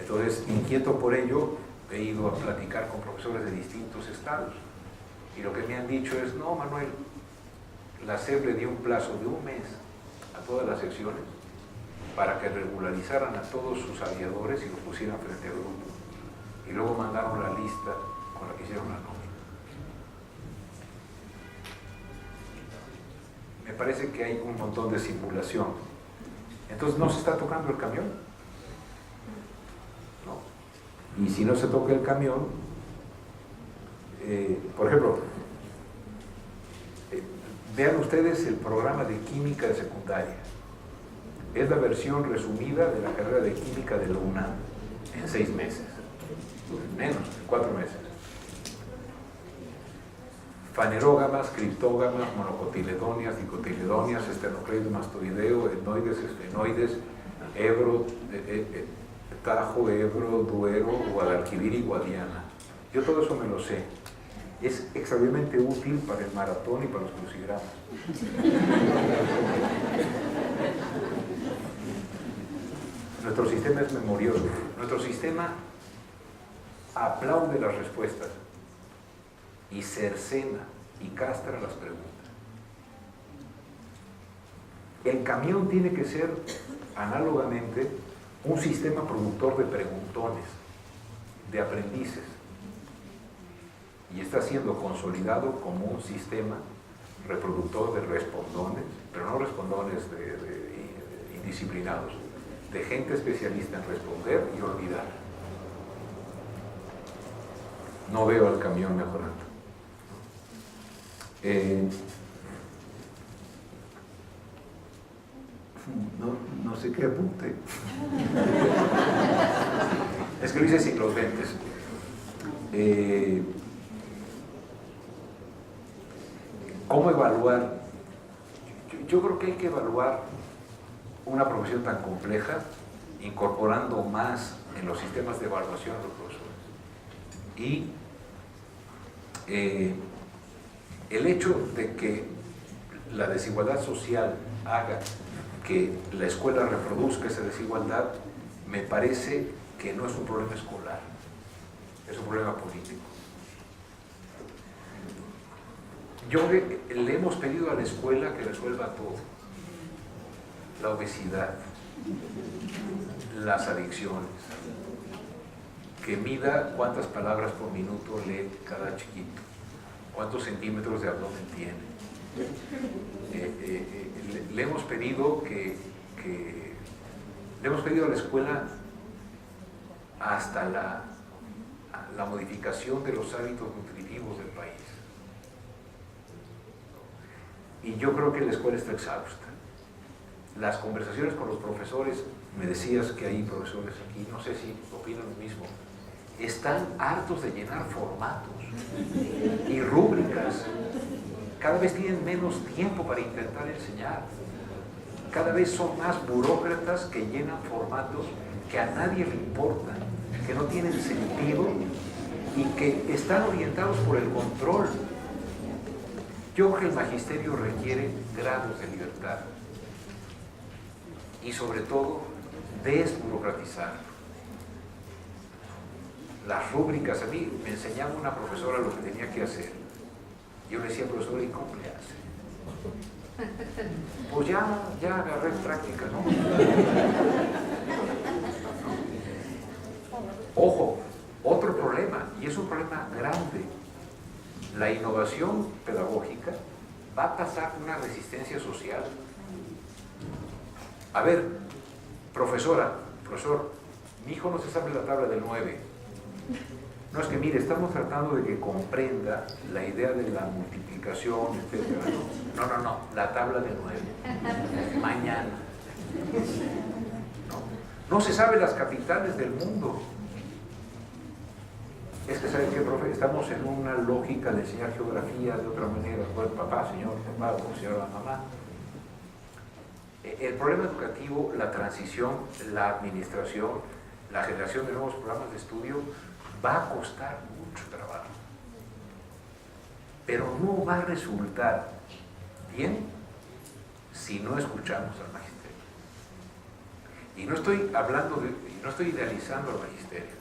Entonces, inquieto por ello, he ido a platicar con profesores de distintos estados y lo que me han dicho es: no, Manuel, la SEP le dio un plazo de un mes a todas las secciones para que regularizaran a todos sus aviadores y los pusieran frente al grupo, y luego mandaron la lista con la que hicieron la nómina. Me parece que hay un montón de simulación. Entonces, ¿no se está tocando el camión? No. Y si no se toca el camión, por ejemplo, vean ustedes el programa de química de secundaria. Es la versión resumida de la carrera de química de la UNAM en 6 meses. Menos, 4 meses. Fanerógamas, criptógamas, monocotiledonias, dicotiledonias, esternocleido mastoideo, etnoides, esfenoides, Ebro, Tajo, Ebro, Duero, Guadalquivir y Guadiana. Yo todo eso me lo sé. Es extraordinariamente útil para el maratón y para los crucigramas. Nuestro sistema es memorioso. Nuestro sistema aplaude las respuestas y cercena y castra las preguntas. El camión tiene que ser, análogamente, un sistema productor de preguntones, de aprendices, y está siendo consolidado como un sistema reproductor de respondones, pero no respondones indisciplinados, de gente especialista en responder y olvidar. No veo al camión mejorando. No sé qué apunte. Es que lo hice sin los lentes. ¿Cómo evaluar? Yo creo que hay que evaluar una profesión tan compleja incorporando más en los sistemas de evaluación a los profesores. Y el hecho de que la desigualdad social haga que la escuela reproduzca esa desigualdad, me parece que no es un problema escolar, es un problema político. Le hemos pedido a la escuela que resuelva todo: la obesidad, las adicciones, que mida cuántas palabras por minuto lee cada chiquito, cuántos centímetros de abdomen tiene. Le hemos pedido le hemos pedido a la escuela hasta la modificación de los hábitos nutritivos del país. Y yo creo que la escuela está exhausta. Las conversaciones con los profesores, me decías que hay profesores aquí, no sé si opinan lo mismo, están hartos de llenar formatos y rúbricas. Cada vez tienen menos tiempo para intentar enseñar. Cada vez son más burócratas que llenan formatos que a nadie le importan, que no tienen sentido y que están orientados por el control. Yo creo que el magisterio requiere grados de libertad y sobre todo desburocratizar. Las rúbricas, a mí me enseñaba una profesora lo que tenía que hacer. Yo le decía, profesor, ¿y cómo le hace? Pues ya agarré práctica, ¿no? Ojo, otro problema, y es un problema grande. La innovación pedagógica va a pasar una resistencia social. A ver, profesor, mi hijo no se sabe la tabla del 9. No, es que mire, estamos tratando de que comprenda la idea de la multiplicación, etc. No, la tabla del 9. Mañana. No se sabe las capitales del mundo. Es que, ¿saben qué, profe? Estamos en una lógica de enseñar geografía de otra manera. Bueno, papá, señor, papá, o señora, mamá. El problema educativo, la transición, la administración, la generación de nuevos programas de estudio va a costar mucho trabajo. Pero no va a resultar bien si no escuchamos al magisterio. Y no estoy idealizando al magisterio.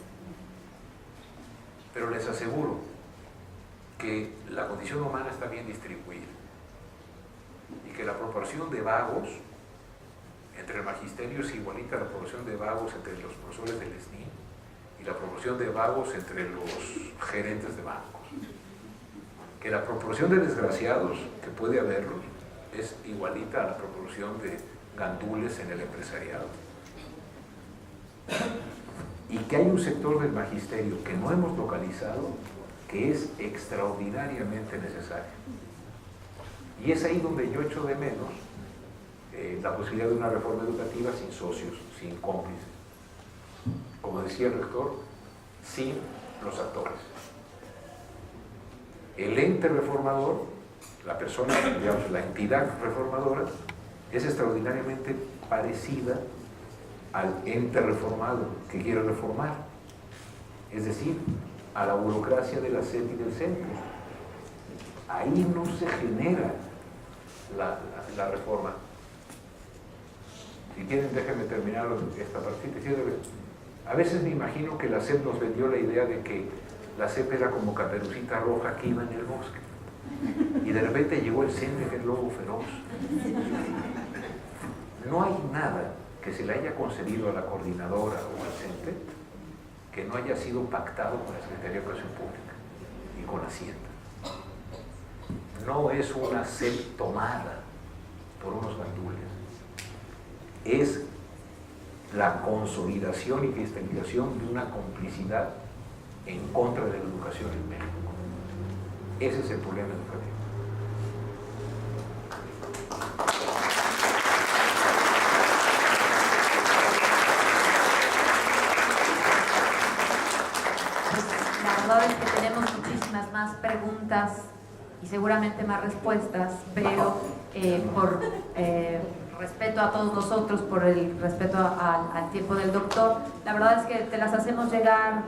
Pero les aseguro que la condición humana está bien distribuida y que la proporción de vagos entre el magisterio es igualita a la proporción de vagos entre los profesores del SNI y la proporción de vagos entre los gerentes de bancos. Que la proporción de desgraciados, que puede haberlos, es igualita a la proporción de gandules en el empresariado. Y que hay un sector del magisterio que no hemos localizado que es extraordinariamente necesario. Y es ahí donde yo echo de menos la posibilidad de una reforma educativa sin socios, sin cómplices. Como decía el rector, sin los actores. El ente reformador, la persona, digamos, la entidad reformadora, es extraordinariamente parecida al ente reformado que quiere reformar, es decir, a la burocracia de la SEP y del centro. Ahí no se genera la reforma. Si quieren, déjenme terminar esta partita. A veces me imagino que la SEP nos vendió la idea de que la SEP era como Caperucita Roja que iba en el bosque y de repente llegó el CENTE, que es el lobo feroz. No hay nada que se le haya concedido a la coordinadora o al CENTE que no haya sido pactado con la Secretaría de Educación Pública y con Hacienda. No es una SEP tomada por unos gandules, es la consolidación y cristalización de una complicidad en contra de la educación en México. Ese es el problema educativo. y seguramente más respuestas, pero por respeto a todos nosotros, por el respeto al tiempo del doctor, la verdad es que te las hacemos llegar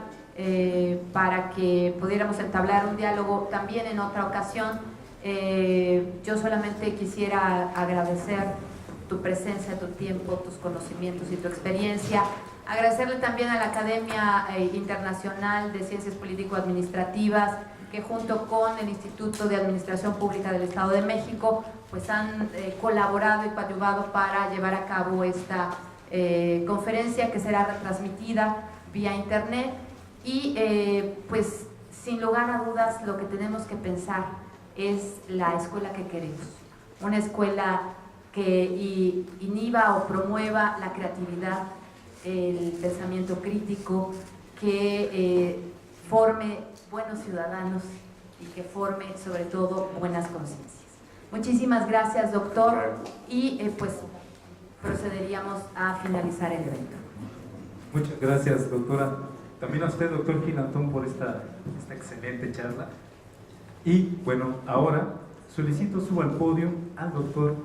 para que pudiéramos entablar un diálogo también en otra ocasión. Yo solamente quisiera agradecer tu presencia, tu tiempo, tus conocimientos y tu experiencia. Agradecerle también a la Academia Internacional de Ciencias Político-Administrativas, que junto con el Instituto de Administración Pública del Estado de México pues han colaborado y coadyuvado para llevar a cabo esta conferencia, que será retransmitida vía internet. Y pues sin lugar a dudas lo que tenemos que pensar es la escuela que queremos, una escuela que inhiba o promueva la creatividad, el pensamiento crítico, que forme buenos ciudadanos y que forme sobre todo buenas conciencias. Muchísimas gracias, doctor, y pues procederíamos a finalizar el evento. Muchas gracias, doctora. También a usted, doctor Gilantón, por esta excelente charla. Y bueno, ahora solicito suba al podio al doctor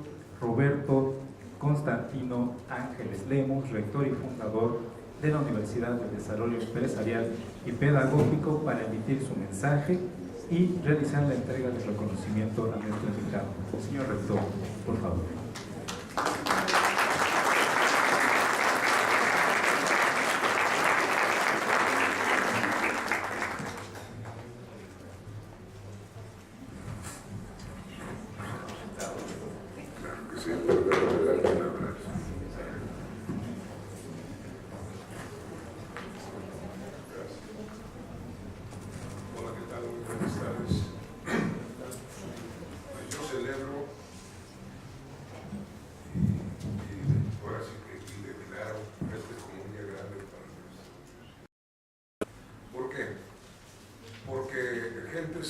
Roberto Constantino Ángeles Lemos, rector y fundador de la Universidad de Desarrollo Empresarial y Pedagógico, para emitir su mensaje y realizar la entrega del reconocimiento a nuestro invitado. Señor rector, por favor.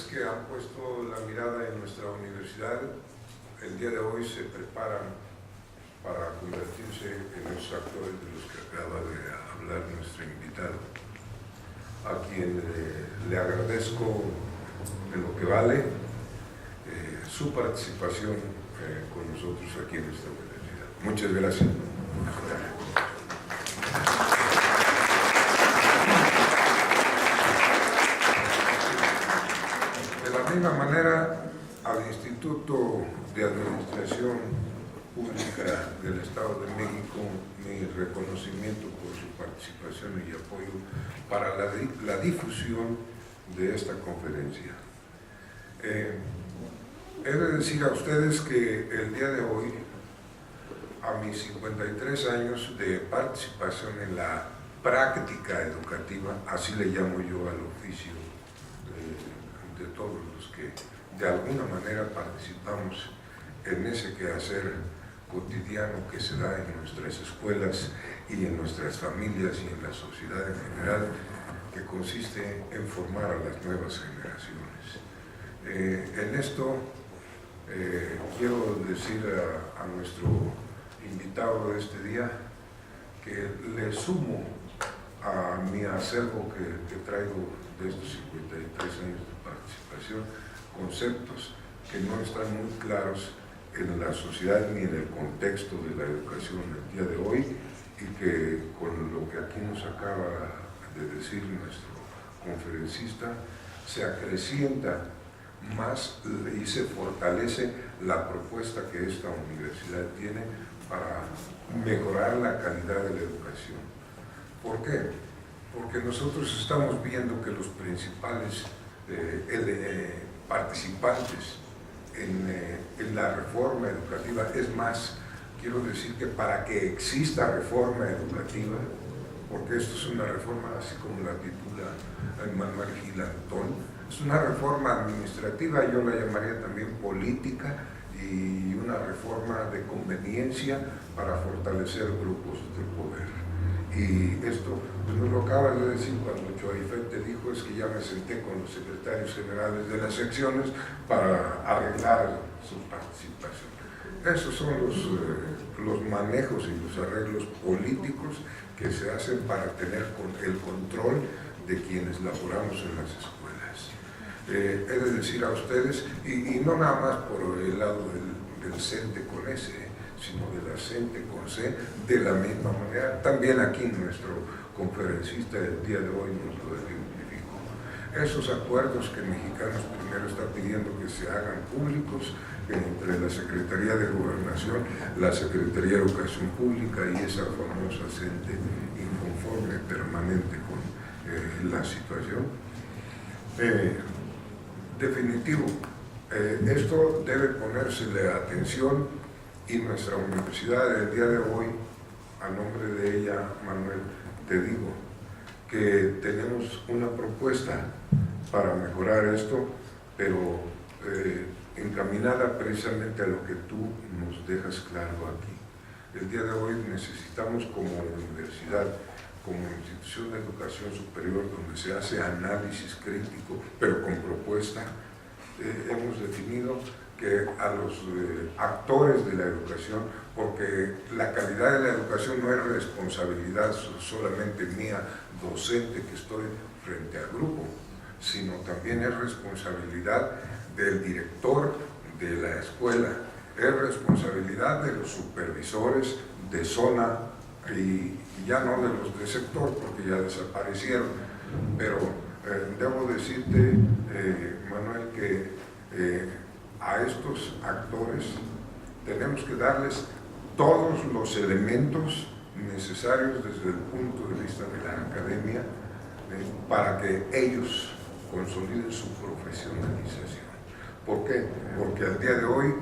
Que han puesto la mirada en nuestra universidad, el día de hoy se preparan para convertirse en los actores de los que acaba de hablar nuestro invitado, a quien le agradezco de lo que vale su participación con nosotros aquí en esta universidad. Muchas gracias. De la misma manera, al Instituto de Administración Pública del Estado de México, mi reconocimiento por su participación y apoyo para la difusión de esta conferencia. He de decir a ustedes que el día de hoy, a mis 53 años de participación en la práctica educativa, así le llamo yo al oficio de todos los que de alguna manera participamos en ese quehacer cotidiano que se da en nuestras escuelas y en nuestras familias y en la sociedad en general, que consiste en formar a las nuevas generaciones. En esto quiero decir a nuestro invitado de este día que le sumo a mi acervo que traigo de estos 53 años de participación, conceptos que no están muy claros en la sociedad ni en el contexto de la educación del día de hoy, y que con lo que aquí nos acaba de decir nuestro conferencista se acrecienta más y se fortalece la propuesta que esta universidad tiene para mejorar la calidad de la educación. ¿Por qué? Porque nosotros estamos viendo que los principales participantes en la reforma educativa, es más, quiero decir que para que exista reforma educativa, porque esto es una reforma, así como la titula Manuel Gilantón, es una reforma administrativa, yo la llamaría también política, y una reforma de conveniencia para fortalecer grupos de poder. Y esto pues nos lo acabas de decir cuando Choaifet te dijo, es que ya me senté con los secretarios generales de las secciones para arreglar su participación. Esos son los manejos y los arreglos políticos que se hacen para tener el control de quienes laboramos en las escuelas. He de decir a ustedes, y no nada más por el lado del CENTE con S, sino de la CENTE con C, de la misma manera, también aquí nuestro conferencista del día de hoy nos lo ejemplificó. Esos acuerdos que Mexicanos Primero está pidiendo que se hagan públicos entre la Secretaría de Gobernación, la Secretaría de Educación Pública y esa famosa CENTE inconforme permanente con la situación. Definitivo, esto debe ponérsele atención y nuestra universidad el día de hoy, a nombre de ella, Manuel, te digo que tenemos una propuesta para mejorar esto, pero encaminada precisamente a lo que tú nos dejas claro aquí. El día de hoy necesitamos como universidad, como institución de educación superior donde se hace análisis crítico, pero con propuesta, hemos definido que a los actores de la educación, porque la calidad de la educación no es responsabilidad solamente mía, docente, que estoy frente al grupo, sino también es responsabilidad del director de la escuela, es responsabilidad de los supervisores de zona y ya no de los de sector, porque ya desaparecieron. Pero debo decirte, Manuel, que a estos actores tenemos que darles todos los elementos necesarios desde el punto de vista de la academia para que ellos consoliden su profesionalización. ¿Por qué? Porque al día de hoy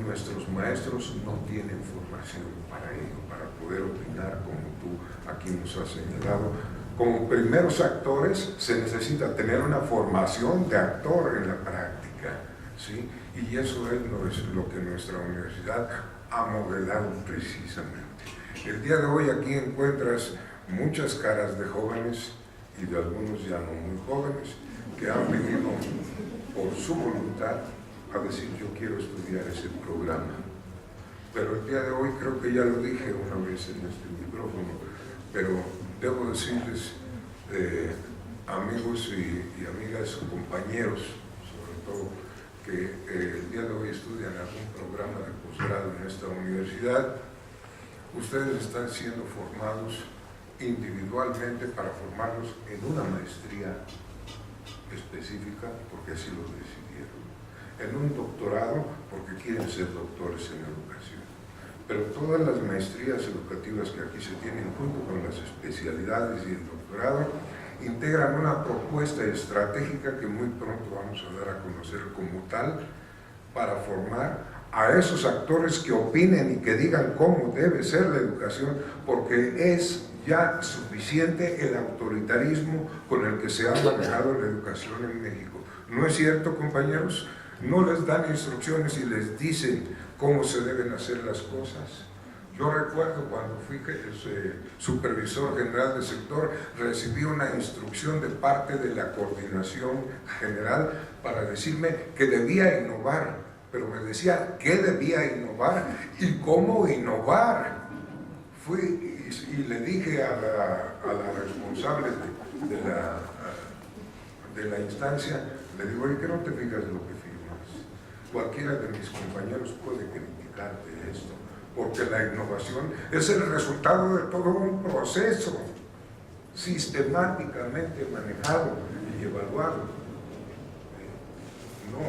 nuestros maestros no tienen formación para ello, para poder opinar como tú aquí nos has señalado. Como primeros actores se necesita tener una formación de actor en la práctica, ¿sí? Y eso es lo que nuestra universidad ha modelado precisamente. El día de hoy aquí encuentras muchas caras de jóvenes y de algunos ya no muy jóvenes que han venido por su voluntad a decir yo quiero estudiar ese programa. Pero el día de hoy creo que ya lo dije una vez en este micrófono, pero debo decirles, amigos y amigas, compañeros, sobre todo, que el día de hoy estudian algún programa de posgrado en esta universidad, ustedes están siendo formados individualmente para formarlos en una maestría específica, porque así lo decidieron, en un doctorado, porque quieren ser doctores en educación. Pero todas las maestrías educativas que aquí se tienen, junto con las especialidades y el doctorado, integran una propuesta estratégica que muy pronto vamos a dar a conocer como tal, para formar a esos actores que opinen y que digan cómo debe ser la educación, porque es ya suficiente el autoritarismo con el que se ha manejado la educación en México. ¿No es cierto, compañeros? No les dan instrucciones y les dicen cómo se deben hacer las cosas. Yo recuerdo cuando fui supervisor general del sector, recibí una instrucción de parte de la coordinación general para decirme que debía innovar, pero me decía qué debía innovar y cómo innovar. Fui y le dije a la responsable de la instancia, le digo, oye, que no te fijas lo que firmas. Cualquiera de mis compañeros puede criticarte esto, porque la innovación es el resultado de todo un proceso sistemáticamente manejado y evaluado. No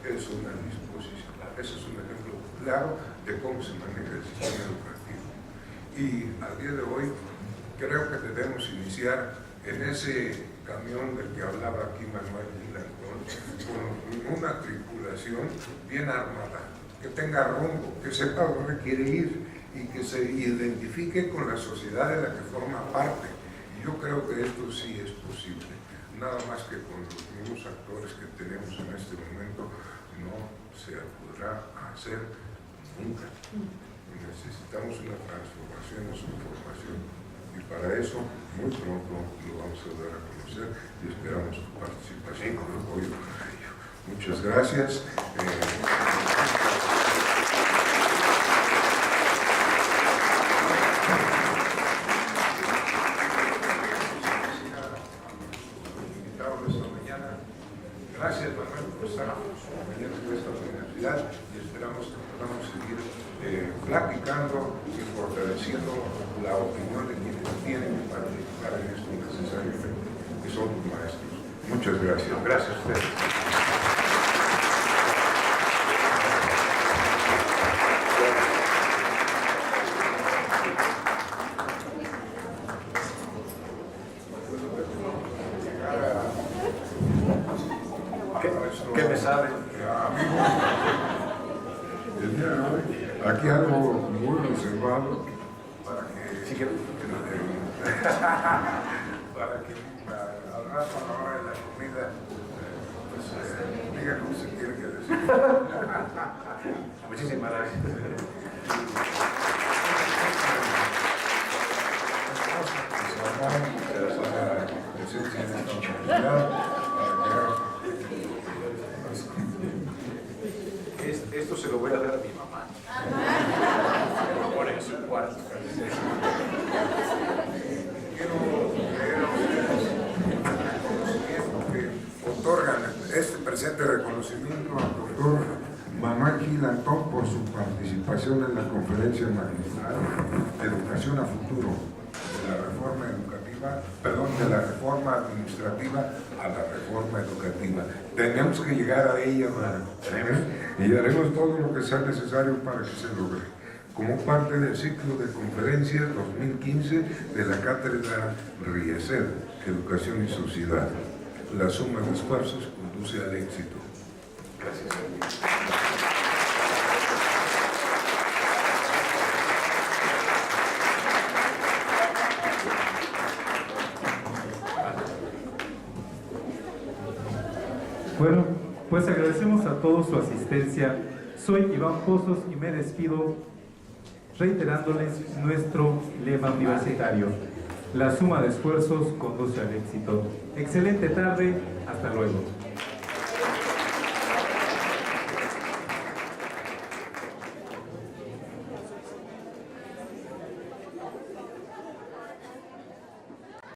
es una disposición, ese es un ejemplo claro de cómo se maneja el sistema educativo. Y al día de hoy creo que debemos iniciar en ese camión del que hablaba aquí Manuel Gilantón, con una tripulación bien armada, que tenga rumbo, que sepa dónde quiere ir y que se identifique con la sociedad de la que forma parte. Y yo creo que esto sí es posible, nada más que con los mismos actores que tenemos en este momento no se podrá hacer nunca. Necesitamos una transformación en su formación y para eso muy pronto lo vamos a dar a conocer y esperamos tu participación con apoyo para ello. Muchas gracias. platicando y fortaleciendo la opinión de quienes tienen que participar en esto necesariamente, que son los maestros. Muchas gracias. Gracias a ustedes. ¿Qué me saben? El día de hoy, aquí algo muy reservado para que, Sí, que- para que al rato a la hora de la comida pues, diga cómo se tiene que decir. Muchísimas gracias. Esto se lo voy a dar a mi mamá. Se lo pone en su cuarto. Quiero leer a ustedes el reconocimiento que otorgan este presente reconocimiento al doctor Manuel Gilantón por su participación en la conferencia magistral Educación a Futuro de la reforma educativa, de la reforma administrativa a la reforma educativa. Tenemos que llegar a ella, y haremos todo lo que sea necesario para que se logre. Como parte del ciclo de conferencias 2015 de la Cátedra RIESED, Educación y Sociedad. La suma de esfuerzos conduce al éxito. Gracias. Bueno, pues agradecemos a todos su asistencia. Soy Iván Pozos y me despido reiterándoles nuestro lema universitario: la suma de esfuerzos conduce al éxito. Excelente tarde, hasta luego.